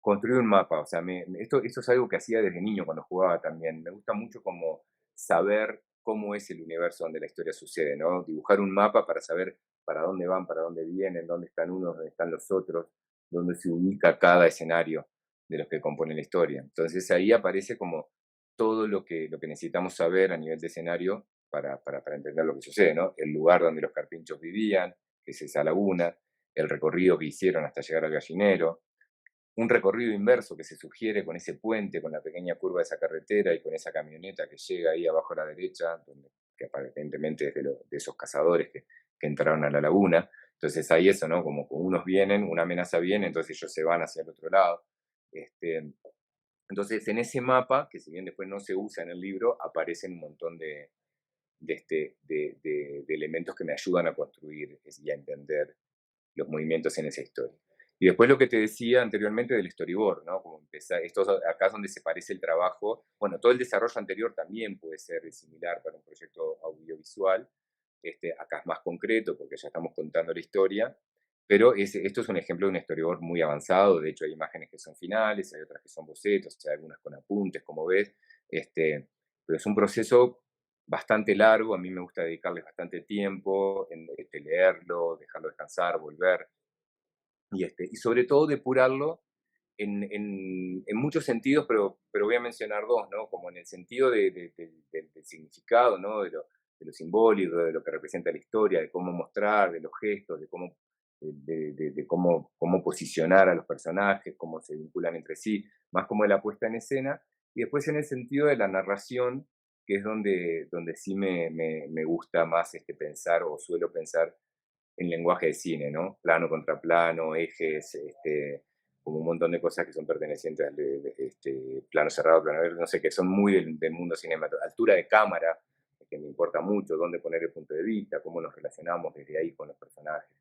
construí un mapa. O sea, esto es algo que hacía desde niño cuando jugaba también. Me gusta mucho como saber cómo es el universo donde la historia sucede, ¿no? Dibujar un mapa para saber para dónde van, para dónde vienen, dónde están unos, dónde están los otros, dónde se ubica cada escenario de los que componen la historia. Entonces ahí aparece como todo lo que necesitamos saber a nivel de escenario para entender lo que sucede, ¿no? El lugar donde los carpinchos vivían, que es esa laguna, el recorrido que hicieron hasta llegar al gallinero, un recorrido inverso que se sugiere con ese puente, con la pequeña curva de esa carretera y con esa camioneta que llega ahí abajo a la derecha, que aparentemente es de esos cazadores que entraron a la laguna. Entonces hay eso, ¿no? Como unos vienen, una amenaza viene, entonces ellos se van hacia el otro lado. Entonces en ese mapa, que si bien después no se usa en el libro, aparecen un montón de elementos que me ayudan a construir y a entender los movimientos en esa historia. Y después lo que te decía anteriormente del storyboard, ¿no? Como empezar, acá es donde se parece el trabajo. Bueno, todo el desarrollo anterior también puede ser similar para un proyecto audiovisual. Acá es más concreto porque ya estamos contando la historia, pero esto es un ejemplo de un storyboard muy avanzado. De hecho, hay imágenes que son finales, hay otras que son bocetos, hay algunas con apuntes, como ves. Pero es un proceso bastante largo. A mí me gusta dedicarles bastante tiempo en leerlo, dejarlo descansar, volver. Y sobre todo depurarlo en muchos sentidos, pero voy a mencionar dos, ¿no? Como en el sentido del significado, ¿no? De lo simbólico, de lo que representa la historia, de cómo mostrar, de los gestos, de cómo posicionar a los personajes, cómo se vinculan entre sí, más como de la puesta en escena, y después en el sentido de la narración, que es donde sí me gusta más pensar, o suelo pensar en lenguaje de cine, ¿no? Plano contra plano, ejes, como un montón de cosas que son pertenecientes al plano cerrado, plano abierto, no sé, que son muy del mundo cinematográfico. Altura de cámara, que me importa mucho, dónde poner el punto de vista, cómo nos relacionamos desde ahí con los personajes.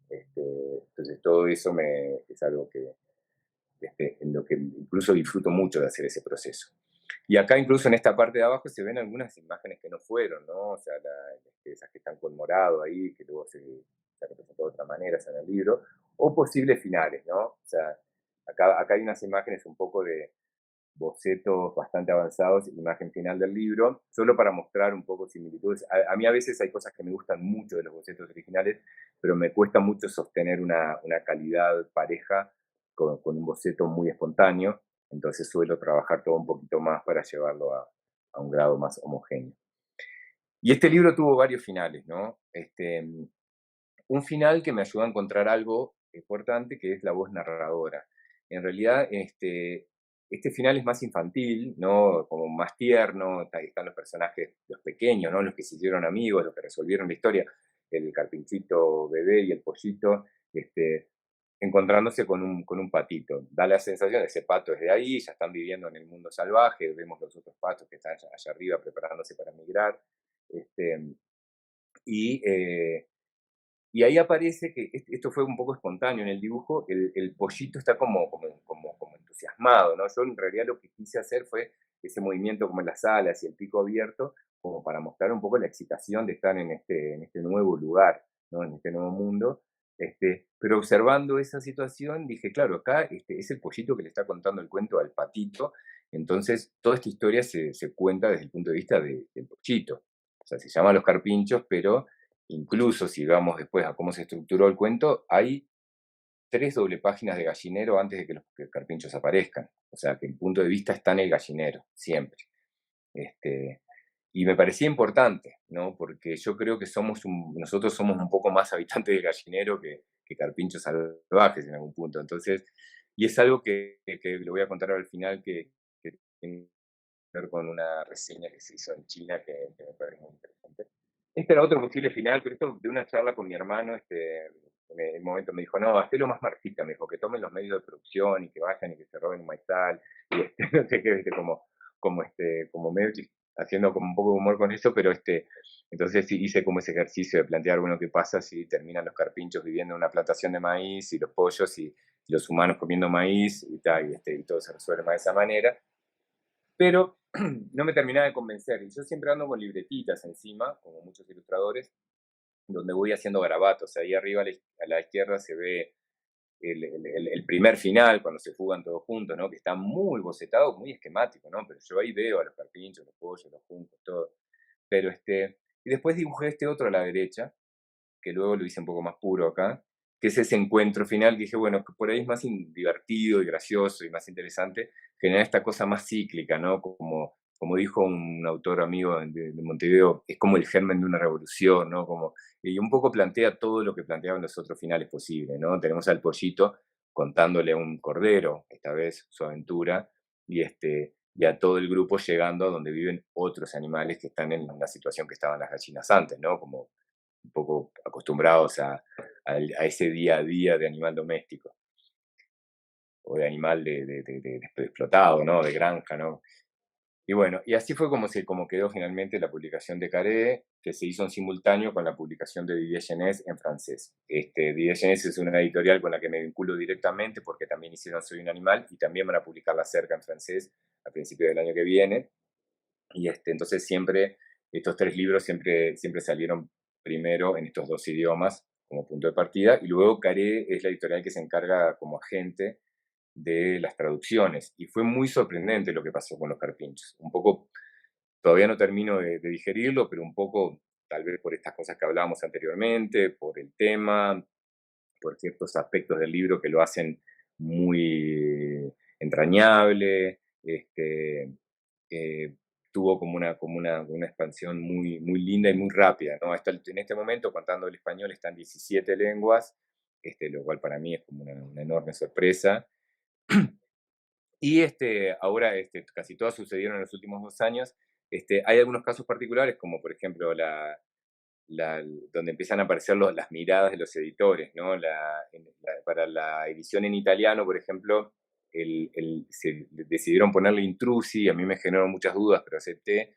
Entonces todo eso es algo en lo que incluso disfruto mucho de hacer ese proceso. Y acá incluso en esta parte de abajo se ven algunas imágenes que no fueron, ¿no? O sea, esas que están con morado ahí, que luego se representó de otra manera en el libro, o posibles finales, ¿no? O sea, acá hay unas imágenes un poco de bocetos bastante avanzados, imagen final del libro, solo para mostrar un poco similitudes. A mí a veces hay cosas que me gustan mucho de los bocetos originales, pero me cuesta mucho sostener una calidad pareja con un boceto muy espontáneo, entonces suelo trabajar todo un poquito más para llevarlo a un grado más homogéneo. Y este libro tuvo varios finales, ¿no? Un final que me ayudó a encontrar algo importante, que es la voz narradora. En realidad, este final es más infantil, ¿no? Como más tierno, ahí están los personajes, los pequeños, ¿no? Los que se hicieron amigos, los que resolvieron la historia, el carpinchito bebé y el pollito, encontrándose con un patito. Da la sensación de ese pato es de ahí, ya están viviendo en el mundo salvaje, vemos los otros patos que están allá arriba preparándose para migrar. Y ahí aparece que esto fue un poco espontáneo en el dibujo, el pollito está como entusiasmado, ¿no? Yo en realidad lo que quise hacer fue ese movimiento como en las alas y el pico abierto, como para mostrar un poco la excitación de estar en este nuevo lugar, ¿no? En este nuevo mundo. Pero observando esa situación, dije, claro, acá es el pollito que le está contando el cuento al patito, entonces toda esta historia se cuenta desde el punto de vista del pollito. O sea, se llama Los Carpinchos, pero incluso si vamos después a cómo se estructuró el cuento, hay 3 doble páginas de gallinero antes de que los carpinchos aparezcan. O sea, que el punto de vista está en el gallinero, siempre. Este, y me parecía importante, ¿no? Porque yo creo que nosotros somos un poco más habitantes del gallinero que carpinchos salvajes en algún punto. Entonces, y es algo que le voy a contar al final que tiene que ver con una reseña que se hizo en China que me parece muy interesante. Este era otro posible final, pero esto de una charla con mi hermano, en el momento me dijo, no, hacelo más marxista, me dijo, que tomen los medios de producción y que vayan y que se roben un maizal, y no sé qué, como medio haciendo como un poco de humor con eso, pero entonces sí hice como ese ejercicio de plantear, bueno, qué pasa si terminan los carpinchos viviendo en una plantación de maíz y los pollos y los humanos comiendo maíz y tal, y todo se resuelve de esa manera. Pero no me terminaba de convencer, y yo siempre ando con libretitas encima, como muchos ilustradores, donde voy haciendo garabatos. Ahí arriba a la izquierda se ve el primer final, cuando se fugan todos juntos, ¿no? Que está muy bocetado, muy esquemático, ¿no? Pero yo ahí veo a los carpinchos, los pollos, los juncos, todo. Pero y después dibujé este otro a la derecha, que luego lo hice un poco más puro acá, que es ese encuentro final, que dije, bueno, que por ahí es más divertido y gracioso y más interesante, generar esta cosa más cíclica, ¿no? Como dijo un autor amigo de Montevideo, es como el germen de una revolución, ¿no? Y un poco plantea todo lo que planteaban los otros finales posibles, ¿no? Tenemos al pollito contándole a un cordero, esta vez su aventura, y a todo el grupo llegando a donde viven otros animales que están en la situación que estaban las gallinas antes, ¿no? Como un poco acostumbrados a ese día a día de animal doméstico o de animal de explotado, ¿no? De granja, ¿no? Y bueno, y así fue como quedó finalmente la publicación de Carré, que se hizo en simultáneo con la publicación de Didier Genès en francés. Didier Genès es una editorial con la que me vinculo directamente porque también hicieron Soy un animal y también van a publicarla cerca en francés a principios del año que viene. Y entonces siempre, estos 3 libros siempre salieron primero en estos 2 idiomas como punto de partida, y luego Carré es la editorial que se encarga como agente de las traducciones. Y fue muy sorprendente lo que pasó con los carpinchos. Un poco, todavía no termino de digerirlo, pero un poco, tal vez por estas cosas que hablábamos anteriormente, por el tema, por ciertos aspectos del libro que lo hacen muy entrañable. Eh, Tuvo como una expansión muy linda y muy rápida, ¿no? En este momento, contando el español, están 17 lenguas, lo cual para mí es como una enorme sorpresa. Y ahora casi todas sucedieron en los últimos 2 años. Hay algunos casos particulares, como por ejemplo donde empiezan a aparecer las miradas de los editores, ¿no? Para la edición en italiano, por ejemplo, se decidieron ponerle Intrusi, a mí me generó muchas dudas, pero acepté,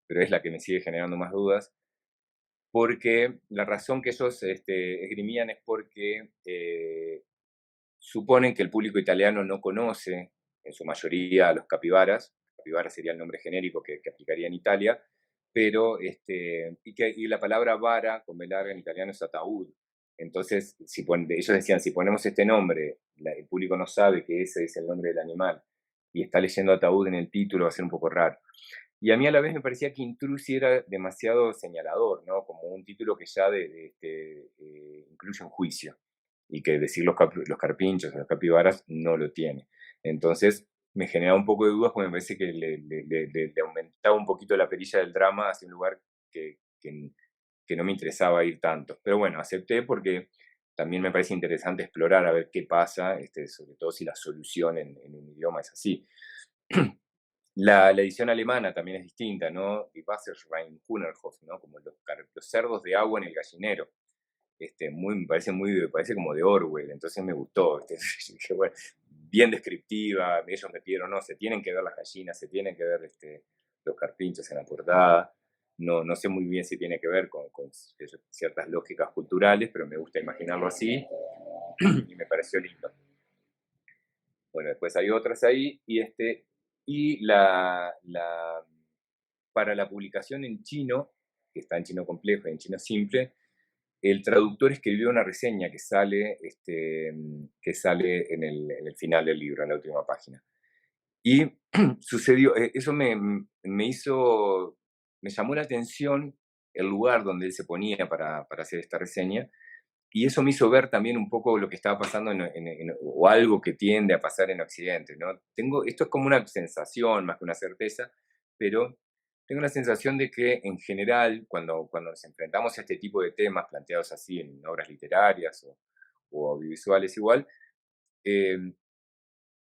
pero es la que me sigue generando más dudas, porque la razón que ellos esgrimían es porque suponen que el público italiano no conoce, en su mayoría, a los capibaras. Capibara sería el nombre genérico que aplicaría en Italia, pero y la palabra vara con B larga en italiano es ataúd. Entonces, ellos decían, si ponemos este nombre, el público no sabe que ese es el nombre del animal y está leyendo ataúd en el título, va a ser un poco raro. Y a mí a la vez me parecía que Intrusi era demasiado señalador, ¿no? Como un título que ya incluye un juicio y que decir los carpinchos o los capibaras no lo tiene. Entonces me generaba un poco de dudas porque me parece que le aumentaba un poquito la perilla del drama hacia un lugar que no me interesaba ir tanto. Pero bueno, acepté porque también me parece interesante explorar a ver qué pasa, sobre todo si la solución en un idioma es así. La edición alemana también es distinta, ¿no? Die Wasserschweinhühnerhof, ¿no? Como los cerdos de agua en el gallinero. Me parece como de Orwell, entonces me gustó. Bueno, bien descriptiva, ellos me pidieron, no, se tienen que ver las gallinas, se tienen que ver los carpinchos en la portada. No sé muy bien si tiene que ver con ciertas lógicas culturales, pero me gusta imaginarlo así y me pareció lindo. Bueno, después hay otras ahí y para la publicación en chino, que está en chino complejo y en chino simple, el traductor escribió una reseña que sale en el final del libro, en la última página. Y sucedió, eso me llamó la atención el lugar donde él se ponía para hacer esta reseña, y eso me hizo ver también un poco lo que estaba pasando o algo que tiende a pasar en Occidente, ¿no? Esto es como una sensación más que una certeza, pero tengo la sensación de que en general, cuando nos enfrentamos a este tipo de temas planteados así en obras literarias o audiovisuales igual, eh,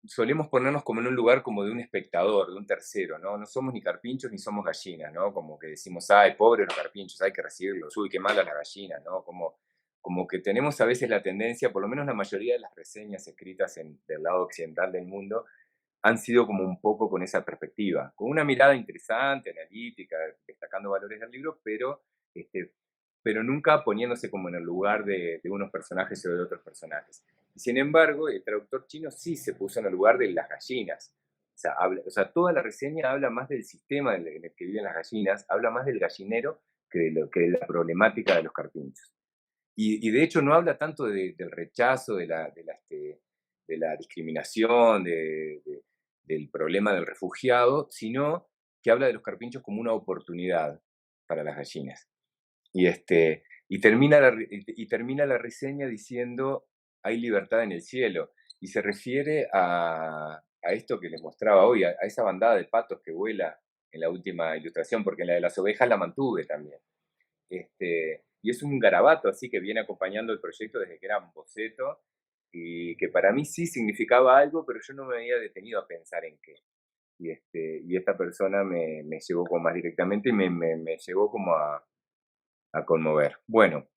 solemos ponernos como en un lugar como de un espectador, de un tercero, ¿no? No somos ni carpinchos ni somos gallinas, ¿no? Como que decimos, ay, pobres los carpinchos, hay que recibirlos, uy, qué malas las gallinas, ¿no? Como que tenemos a veces la tendencia, por lo menos la mayoría de las reseñas escritas del lado occidental del mundo, han sido como un poco con esa perspectiva, con una mirada interesante, analítica, destacando valores del libro, pero nunca poniéndose como en el lugar de unos personajes o de otros personajes. Sin embargo, el traductor chino sí se puso en el lugar de las gallinas. O sea, toda la reseña habla más del sistema en el que viven las gallinas, habla más del gallinero que de la problemática de los carpinchos. Y de hecho no habla tanto del rechazo, de la discriminación, del problema del refugiado, sino que habla de los carpinchos como una oportunidad para las gallinas. Y termina la reseña diciendo, hay libertad en el cielo, y se refiere a esto que les mostraba hoy, a esa bandada de patos que vuela en la última ilustración, porque en la de las ovejas la mantuve también. Y es un garabato así que viene acompañando el proyecto desde que era un boceto, y que para mí sí significaba algo, pero yo no me había detenido a pensar en qué. Y esta persona me llegó como más directamente y me llegó como a conmover. Bueno,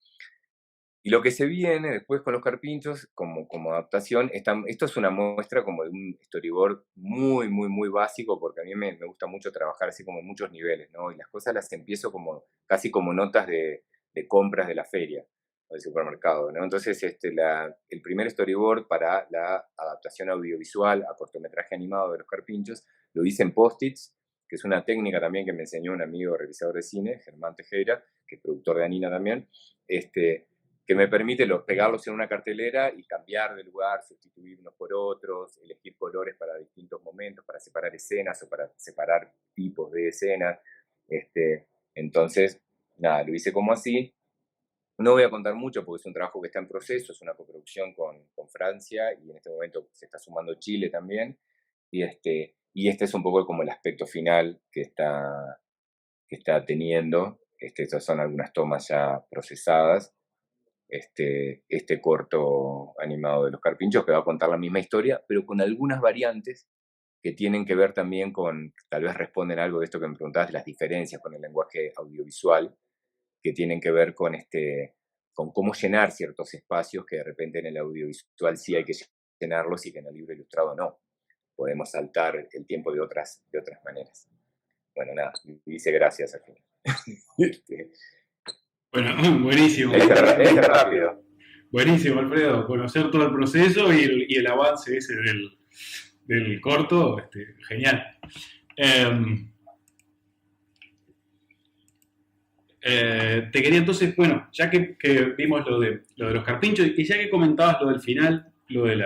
y lo que se viene después con los carpinchos como adaptación, esto es una muestra como de un storyboard muy, muy, muy básico, porque a mí me gusta mucho trabajar así como en muchos niveles, ¿no? Y las cosas las empiezo casi como notas de compras de la feria o del supermercado, ¿no? Entonces, el primer storyboard para la adaptación audiovisual a cortometraje animado de los carpinchos lo hice en post-its, que es una técnica también que me enseñó un amigo realizador de cine, Germán Tejera, que es productor de Anina también, que me permite pegarlos en una cartelera y cambiar de lugar, sustituir unos por otros, elegir colores para distintos momentos, para separar escenas o para separar tipos de escenas. Entonces, nada, lo hice como así. No voy a contar mucho porque es un trabajo que está en proceso, es una coproducción con Francia y en este momento se está sumando Chile también. Y este es un poco como el aspecto final que está teniendo. Estas son algunas tomas ya procesadas. Este corto animado de los carpinchos que va a contar la misma historia, pero con algunas variantes que tienen que ver también tal vez responden a algo de esto que me preguntabas, las diferencias con el lenguaje audiovisual, que tienen que ver con cómo llenar ciertos espacios que de repente en el audiovisual sí hay que llenarlos y que en el libro ilustrado no. Podemos saltar el tiempo de otras maneras. Bueno, nada, dice gracias al final. Bueno, buenísimo. Es rápido. Buenísimo, Alfredo. Conocer todo el proceso y el avance ese del corto, genial. Te quería entonces, bueno, ya que vimos lo de los carpinchos y ya que comentabas lo del final, lo de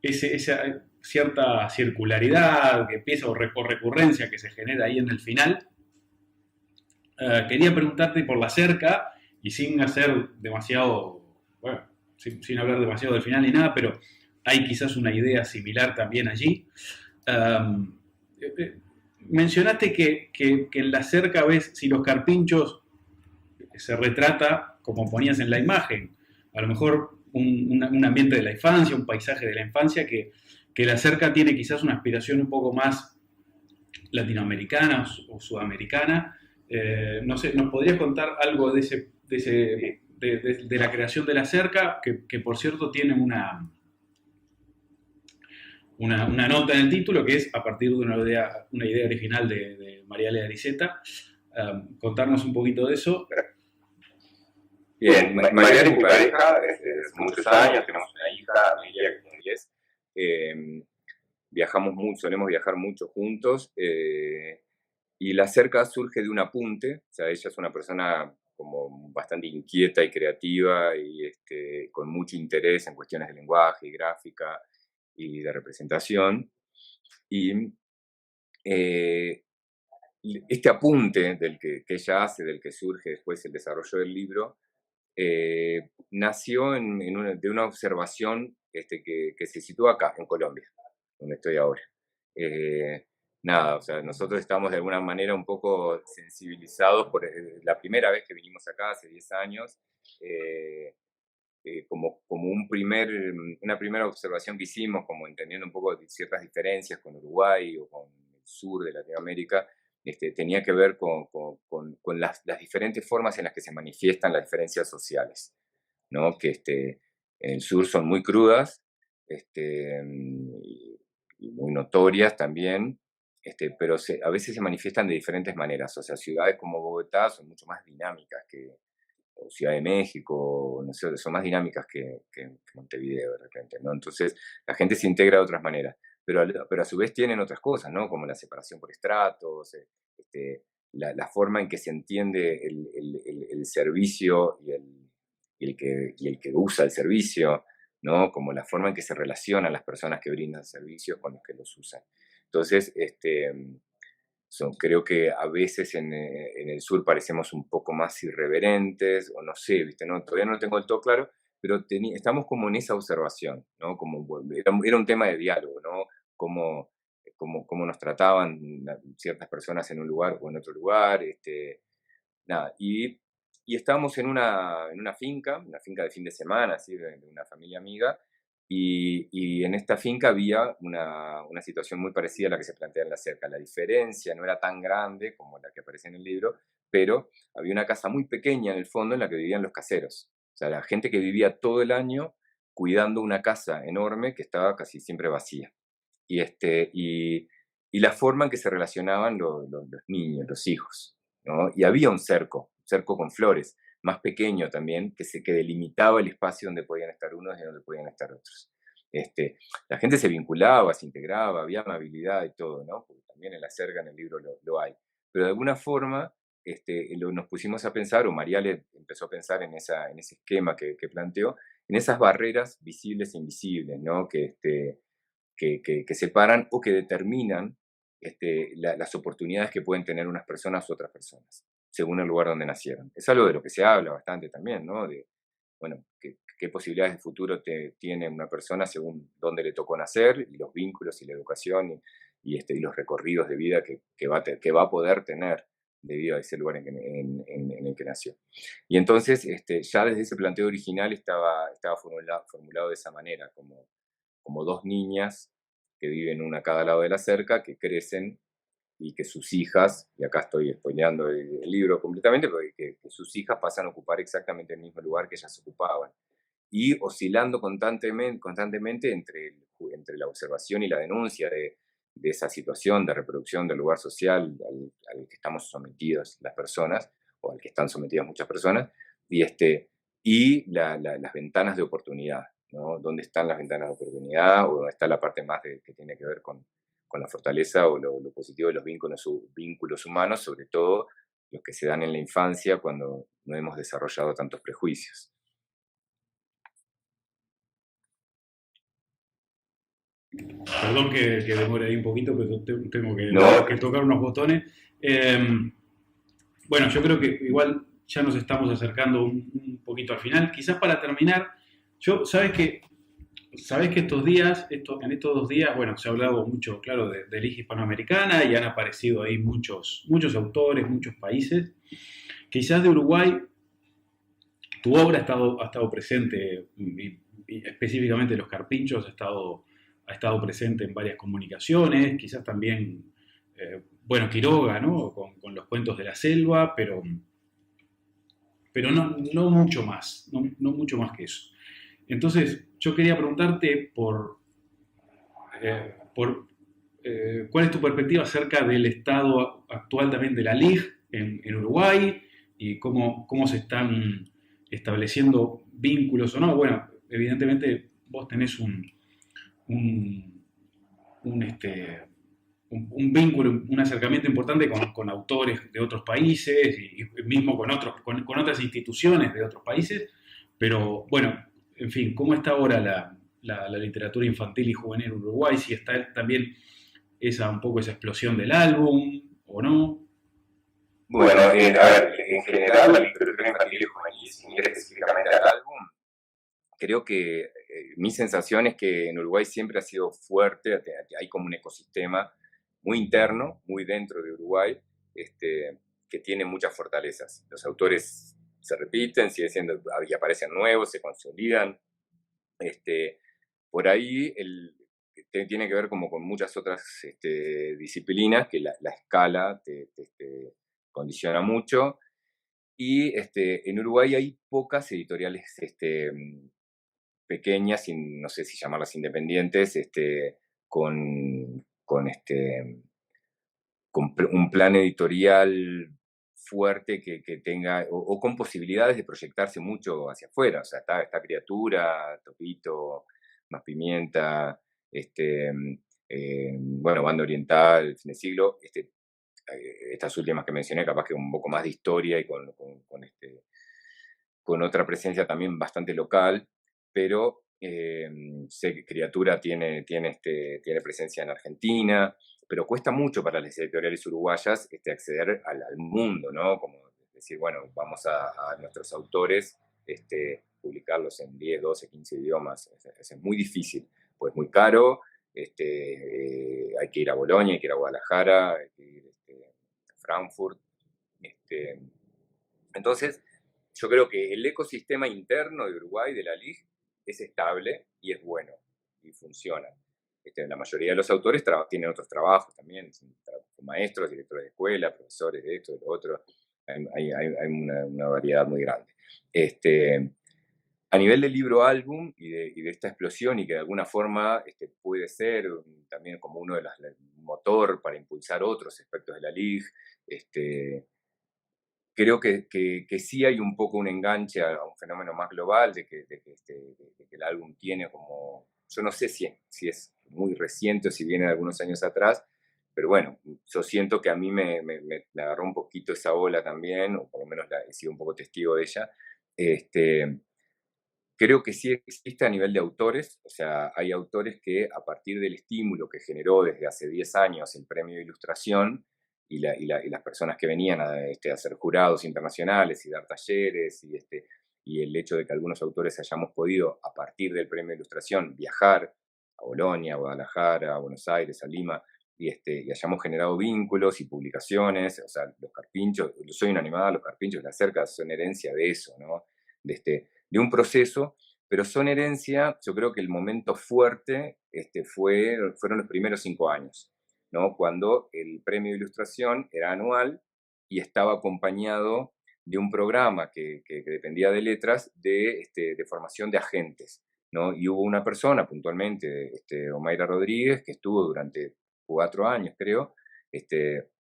esa cierta circularidad que empieza o recurrencia que se genera ahí en el final, quería preguntarte por la cerca y sin hacer demasiado, bueno, sin hablar demasiado del final ni nada, pero hay quizás una idea similar también allí. Mencionaste que en la cerca ves si los carpinchos se retrata como ponías en la imagen, a lo mejor un ambiente de la infancia, un paisaje de la infancia, que la cerca tiene quizás una aspiración un poco más latinoamericana o sudamericana. No sé, ¿nos podrías contar algo de la creación de la cerca, que por cierto tiene una nota en el título que es a partir de una idea original de Mariale Arizeta? Contarnos un poquito de eso. Bien, Mariale es mi pareja desde muchos años, tenemos una hija, Emilia, que tiene 10. Viajamos mucho, solemos viajar mucho juntos. Y la cerca surge de un apunte, o sea, ella es una persona como bastante inquieta y creativa y con mucho interés en cuestiones de lenguaje y gráfica y de representación. Y eh, este apunte que ella hace, del que surge después el desarrollo del libro, nació de una observación que se sitúa acá, en Colombia, donde estoy ahora. Eh, Nada, o sea, nosotros estamos de alguna manera un poco sensibilizados por la primera vez que vinimos acá, hace 10 años, eh, como una primera observación que hicimos, como entendiendo un poco de ciertas diferencias con Uruguay o con el sur de Latinoamérica, tenía que ver con las diferentes formas en las que se manifiestan las diferencias sociales, ¿no? Que en el sur son muy crudas y muy notorias también, pero a veces se manifiestan de diferentes maneras. O sea, ciudades como Bogotá son mucho más dinámicas o Ciudad de México, no sé, son más dinámicas que Montevideo de repente, ¿no? Entonces la gente se integra de otras maneras, pero a su vez tienen otras cosas, ¿no? Como la separación por estratos, la forma en que se entiende el servicio y el que usa el servicio, ¿no? Como la forma en que se relacionan las personas que brindan servicios con los que los usan. Entonces, creo que a veces en el sur parecemos un poco más irreverentes, o no sé, ¿viste? No, todavía no lo tengo del todo claro, pero estamos como en esa observación, ¿no? Era un tema de diálogo, ¿no? Cómo nos trataban ciertas personas en un lugar o en otro lugar, nada. Y estábamos una finca de fin de semana, así, de una familia amiga, y en esta finca había una situación muy parecida a la que se plantea en la cerca. La diferencia no era tan grande como la que aparece en el libro, pero había una casa muy pequeña en el fondo en la que vivían los caseros. O sea, la gente que vivía todo el año cuidando una casa enorme que estaba casi siempre vacía. Y, y la forma en que se relacionaban los niños, los hijos, ¿no? Y había un cerco con flores, más pequeño también, que delimitaba el espacio donde podían estar unos y donde podían estar otros. La gente se vinculaba, se integraba, había amabilidad y todo, ¿no? Porque también en la cerca, en el libro, lo hay. Pero de alguna forma nos pusimos a pensar, o Mariale empezó a pensar en ese esquema que planteó, en esas barreras visibles e invisibles, ¿no? Que separan o que determinan las oportunidades que pueden tener unas personas u otras personas, según el lugar donde nacieron. Es algo de lo que se habla bastante también, ¿no? De, bueno, qué posibilidades de futuro tiene una persona según dónde le tocó nacer, y los vínculos y la educación y los recorridos de vida que va a poder tener debido a ese lugar en el que nació. Y entonces, ya desde ese planteo original estaba formulado de esa manera, como dos niñas que viven una a cada lado de la cerca, que crecen y que sus hijas, y acá estoy spoileando el libro completamente, pero que sus hijas pasan a ocupar exactamente el mismo lugar que ellas ocupaban. Y oscilando constantemente entre la observación y la denuncia de esa situación de reproducción del lugar social al que estamos sometidos las personas, o al que están sometidas muchas personas, y las ventanas de oportunidad, ¿no? ¿Dónde están las ventanas de oportunidad o dónde está la parte más que tiene que ver con la fortaleza o lo positivo de los vínculos humanos, sobre todo los que se dan en la infancia cuando no hemos desarrollado tantos prejuicios? Perdón que demore ahí un poquito, pero tengo No, que tocar unos botones. Bueno, yo creo que igual ya nos estamos acercando un poquito al final. Quizás para terminar, sabes que en estos 2 días, bueno, se ha hablado mucho, claro, de Liga Hispanoamericana y han aparecido ahí muchos autores, muchos países. Quizás de Uruguay, tu obra ha estado presente, y específicamente Los Carpinchos ha estado presente en varias comunicaciones, quizás también, bueno, Quiroga, ¿no? Con los cuentos de la selva, pero no mucho más, no mucho más que eso. Entonces, yo quería preguntarte cuál es tu perspectiva acerca del estado actual también de la LIG en Uruguay y cómo se están estableciendo vínculos o no. Bueno, evidentemente vos tenés un, un vínculo, un acercamiento importante con autores de otros países y mismo con otras instituciones de otros países. Pero bueno, en fin, ¿cómo está ahora la literatura infantil y juvenil en Uruguay? Si está también un poco esa explosión del álbum o no. Bueno, a ver, en general la literatura infantil y juvenil, sin ir específicamente al álbum, creo que mi sensación es que en Uruguay siempre ha sido fuerte, hay como un ecosistema muy interno, muy dentro de Uruguay, que tiene muchas fortalezas. Los autores se repiten, siguen siendo, y aparecen nuevos, se consolidan. Por ahí tiene que ver como con muchas otras disciplinas, que la escala te condiciona mucho. Y en Uruguay hay pocas editoriales pequeñas, no sé si llamarlas independientes, con, con, este, con un plan editorial fuerte que tenga, o con posibilidades de proyectarse mucho hacia afuera. O sea, está Criatura, Topito, Más Pimienta, bueno, Banda Oriental, Fin de Siglo, estas últimas que mencioné, capaz que un poco más de historia y con otra presencia también bastante local, pero sé que Criatura tiene presencia en Argentina, pero cuesta mucho para las editoriales uruguayas acceder al mundo, ¿no? Como decir, bueno, vamos a nuestros autores, publicarlos en 10, 12, 15 idiomas. Es muy difícil, pues es muy caro, hay que ir a Bolonia, hay que ir a Guadalajara, hay que ir a Frankfurt. Entonces, yo creo que el ecosistema interno de Uruguay, de la LIG, es estable y es bueno y funciona. La mayoría de los autores tienen otros trabajos también, son maestros, directores de escuela, profesores de esto, de lo otro. Hay una variedad muy grande. A nivel del libro-álbum y de esta explosión, y que de alguna forma puede ser también como uno de los motor para impulsar otros aspectos de la LIG, creo que sí hay un poco un enganche a un fenómeno más global, de que el álbum tiene como, yo no sé si es muy reciente o si viene de algunos años atrás, pero bueno, yo siento que a mí me agarró un poquito esa ola también, o por lo menos he sido un poco testigo de ella. Creo que sí existe a nivel de autores, o sea, hay autores que a partir del estímulo que generó desde hace 10 años el Premio de Ilustración y las personas que venían a hacer jurados internacionales y dar talleres y el hecho de que algunos autores hayamos podido, a partir del Premio de Ilustración, viajar a Bolonia, a Guadalajara, a Buenos Aires, a Lima, y hayamos generado vínculos y publicaciones, o sea, los carpinchos, Soy una animada, los carpinchos, las cercas son herencia de eso, ¿no? De un proceso, pero son herencia, yo creo que el momento fuerte fueron los primeros 5 años, ¿no? Cuando el premio de ilustración era anual y estaba acompañado de un programa que dependía de letras de formación de agentes, ¿no? Y hubo una persona puntualmente, Omaira Rodríguez, que estuvo durante 4 años, creo,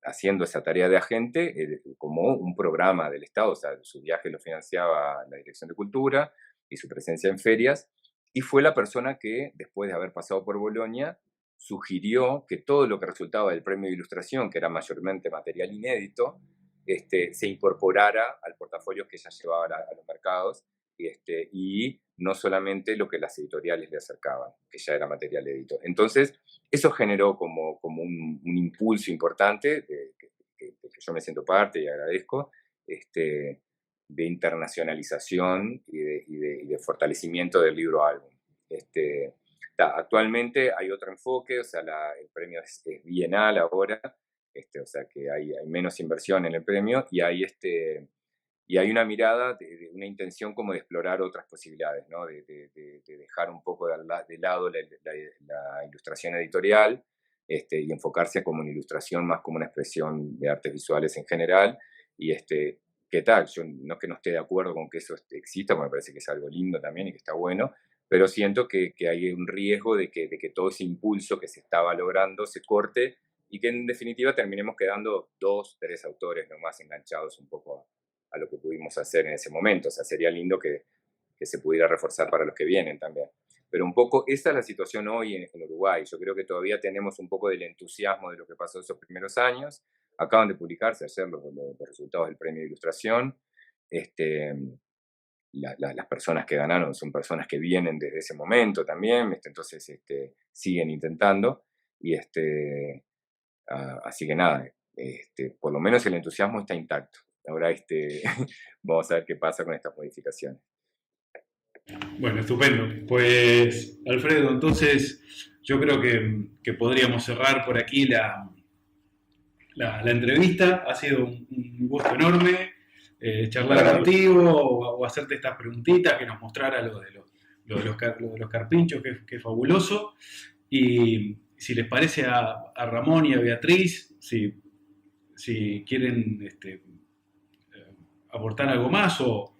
haciendo esa tarea de agente como un programa del Estado. O sea, su viaje lo financiaba la Dirección de Cultura y su presencia en ferias, y fue la persona que, después de haber pasado por Bolonia, sugirió que todo lo que resultaba del premio de ilustración, que era mayormente material inédito, se incorporara al portafolio que ella llevaba a los mercados, y no solamente lo que las editoriales le acercaban, que ya era material edito. Entonces, eso generó como un impulso importante, que yo me siento parte y agradezco, de internacionalización y de fortalecimiento del libro-álbum. Actualmente hay otro enfoque, o sea, el premio es bienal ahora, o sea que hay menos inversión en el premio y hay una mirada, una intención como de explorar otras posibilidades, ¿no? De dejar un poco de lado la ilustración editorial, y enfocarse como una ilustración más como una expresión de artes visuales en general. Y ¿qué tal? Yo no es que no esté de acuerdo con que eso exista, porque me parece que es algo lindo también y que está bueno, pero siento que hay un riesgo de que todo ese impulso que se estaba logrando se corte y que en definitiva terminemos quedando 2, 3 autores nomás enganchados un poco a lo que pudimos hacer en ese momento. O sea, sería lindo que se pudiera reforzar para los que vienen también. Pero un poco esa es la situación hoy en Uruguay. Yo creo que todavía tenemos un poco del entusiasmo de lo que pasó esos primeros años. Acaban de publicarse ayer los resultados del premio de ilustración. Las personas que ganaron son personas que vienen desde ese momento también, entonces siguen intentando. Así que nada, por lo menos el entusiasmo está intacto. Ahora vamos a ver qué pasa con estas modificaciones. Bueno, estupendo. Pues, Alfredo, entonces yo creo que podríamos cerrar por aquí la entrevista. Ha sido un gusto enorme charlar contigo o hacerte estas preguntitas, que nos mostrara lo de los carpinchos, que es fabuloso. Y si les parece a Ramón y a Beatriz, si quieren aportar algo más o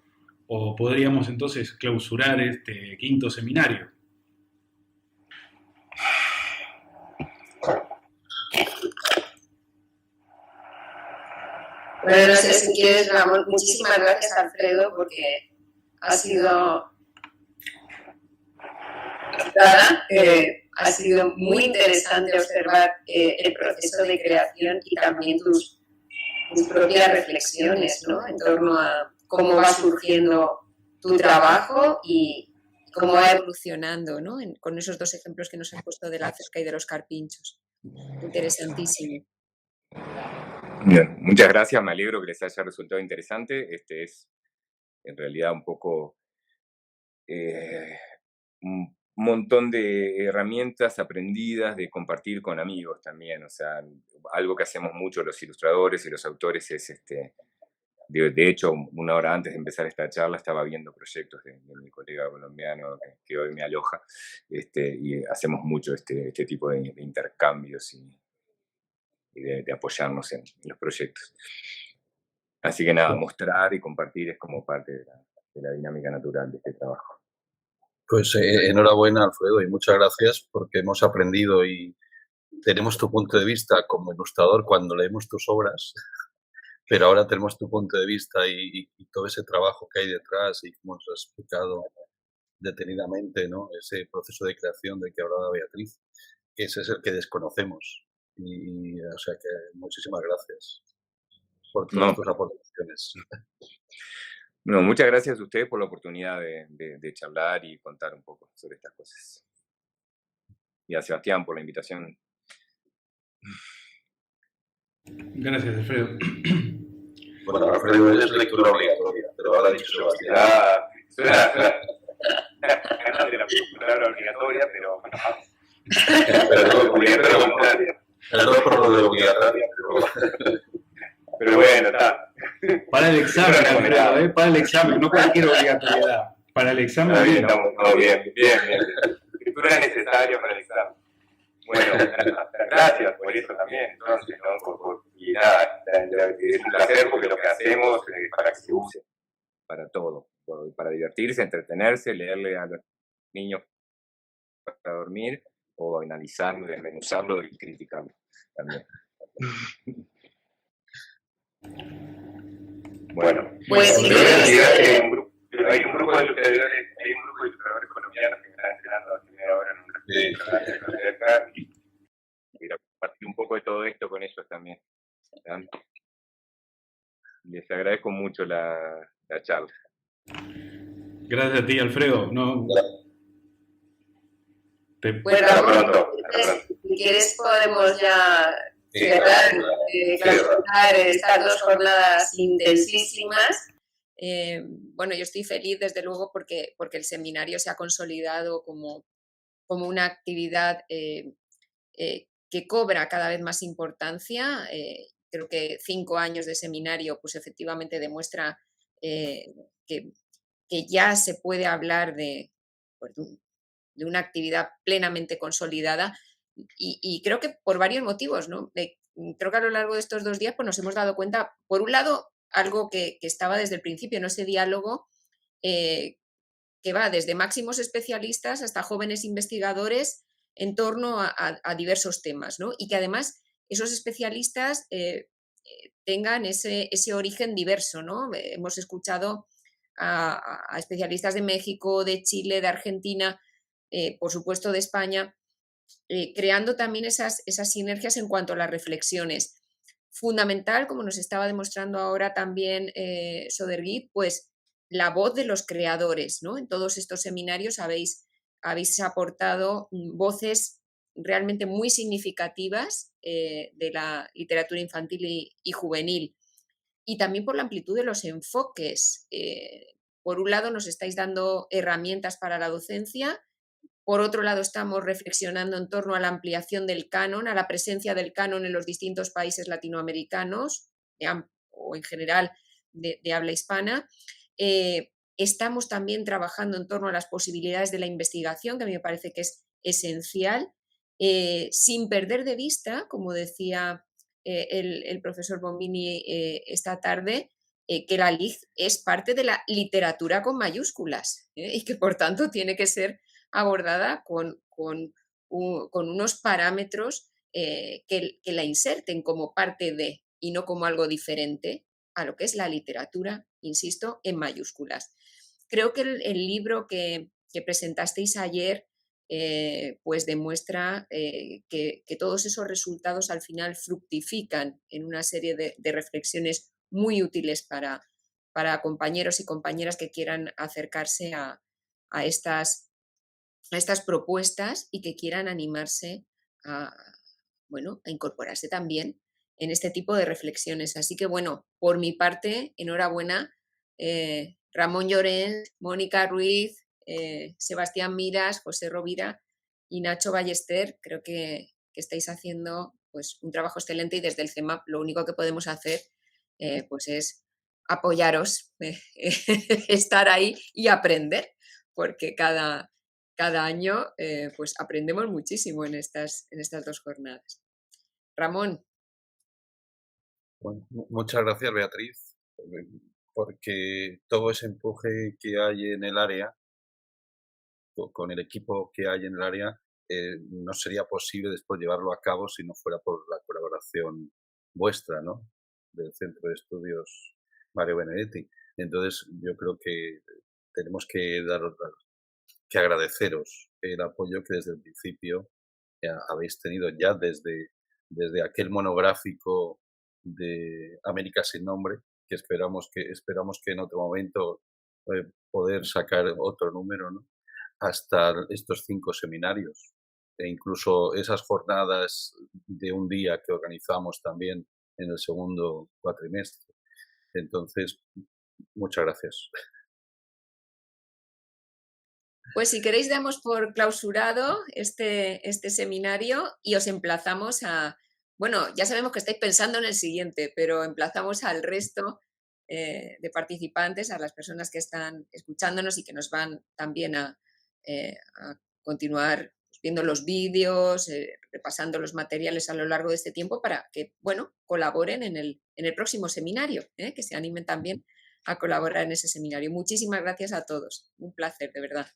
podríamos entonces clausurar este quinto seminario. Bueno, no sé si quieres, Ramón. Muchísimas gracias, Alfredo, porque ha sido muy interesante observar el proceso de creación y también tus propias reflexiones, ¿no?, en torno a cómo va surgiendo tu trabajo y cómo va evolucionando, ¿no?, con esos dos ejemplos que nos has puesto de la cerca y de los carpinchos. Interesantísimo. Bien, muchas gracias, me alegro que les haya resultado interesante. Es en realidad un poco un montón de herramientas aprendidas de compartir con amigos también. O sea, algo que hacemos mucho los ilustradores y los autores es de hecho, una hora antes de empezar esta charla estaba viendo proyectos de mi colega colombiano que hoy me aloja, y hacemos mucho este tipo de intercambios y de apoyarnos en los proyectos. Así que nada, mostrar y compartir es como parte de la dinámica natural de este trabajo. Pues enhorabuena, Alfredo, y muchas gracias porque hemos aprendido y tenemos tu punto de vista como ilustrador cuando leemos tus obras, pero ahora tenemos tu punto de vista y todo ese trabajo que hay detrás y como nos has explicado detenidamente, ¿no?, ese proceso de creación del que hablaba Beatriz, que ese es el que desconocemos. O sea que muchísimas gracias por todas tus aportaciones. No, muchas gracias a ustedes por la oportunidad de charlar y contar un poco sobre estas cosas. Y a Sebastián por la invitación. Gracias, Alfredo. Bueno, Alfredo, es lectura obligatoria, te lo habrá dicho Sebastián. Suena de la palabra obligatoria, pero bueno. Perdón por lo de obligatoria, pero bueno, está. Para el examen, Alfredo, para el examen, no cualquier obligatoriedad. Para el examen, bien. Estamos todo bien. Escritura es necesaria para el examen. Bueno, gracias por eso también, entonces, ¿no? Y nada, es un placer porque lo que hacemos es para que se use, para todo, para divertirse, entretenerse, leerle a los niños para dormir, o analizarlo, desmenuzarlo y criticarlo también. Bueno, pues hay un grupo de ilustradores colombianos que están entrenando a primera hora en un restaurante y compartir un poco de todo esto con ellos también. Les agradezco mucho la charla. Gracias a ti, Alfredo. Bueno, si quieres podemos ya cerrar estas dos jornadas intensísimas. Bueno, yo estoy feliz desde luego porque el seminario se ha consolidado como una actividad que cobra cada vez más importancia. Creo que 5 años de seminario pues efectivamente demuestra que ya se puede hablar de una actividad plenamente consolidada y creo que por varios motivos, ¿no? Creo que a lo largo de estos 2 días pues nos hemos dado cuenta, por un lado, algo que estaba desde el principio, ¿no?, ese diálogo que va desde máximos especialistas hasta jóvenes investigadores en torno a diversos temas, ¿no? Y que además esos especialistas tengan ese origen diverso, ¿no? Hemos escuchado a especialistas de México, de Chile, de Argentina, por supuesto de España, creando también esas sinergias en cuanto a las reflexiones. Fundamental, como nos estaba demostrando ahora también Sodergit, pues la voz de los creadores, ¿no? En todos estos seminarios habéis aportado voces realmente muy significativas de la literatura infantil y juvenil. Y también por la amplitud de los enfoques. Por un lado, nos estáis dando herramientas para la docencia. Por otro lado, estamos reflexionando en torno a la ampliación del canon, a la presencia del canon en los distintos países latinoamericanos o en general de habla hispana. Estamos también trabajando en torno a las posibilidades de la investigación, que a mí me parece que es esencial, sin perder de vista, como decía el profesor Bombini esta tarde, que la LIG es parte de la literatura con mayúsculas y que por tanto tiene que ser abordada con unos parámetros que la inserten como parte de y no como algo diferente a lo que es la literatura, insisto, en mayúsculas. Creo que el libro que presentasteis ayer pues demuestra que todos esos resultados al final fructifican en una serie de reflexiones muy útiles para compañeros y compañeras que quieran acercarse a estas propuestas y que quieran animarse a incorporarse también en este tipo de reflexiones. Así que bueno, por mi parte, enhorabuena, Ramón Llorens, Mónica Ruiz, Sebastián Miras, José Rovira y Nacho Ballester. Creo que estáis haciendo pues un trabajo excelente y desde el CEMAP lo único que podemos hacer pues es apoyaros, estar ahí y aprender, porque cada año pues aprendemos muchísimo en estas 2 jornadas. Ramón. Bueno, muchas gracias, Beatriz, porque todo ese empuje que hay en el área, con el equipo que hay en el área, no sería posible después llevarlo a cabo si no fuera por la colaboración vuestra, ¿no? Del Centro de Estudios Mario Benedetti. Entonces, yo creo que tenemos que que agradeceros el apoyo que desde el principio habéis tenido ya desde aquel monográfico de América sin nombre, que esperamos que en otro momento poder sacar otro número, ¿no? Hasta estos 5 seminarios e incluso esas jornadas de un día que organizamos también en el segundo cuatrimestre. Entonces, muchas gracias. Pues si queréis damos por clausurado este seminario y os emplazamos bueno, ya sabemos que estáis pensando en el siguiente, pero emplazamos al resto de participantes, a las personas que están escuchándonos y que nos van también a continuar viendo los vídeos, repasando los materiales a lo largo de este tiempo para que, bueno, colaboren en el próximo seminario, que se animen también a colaborar en ese seminario. Muchísimas gracias a todos. Un placer, de verdad.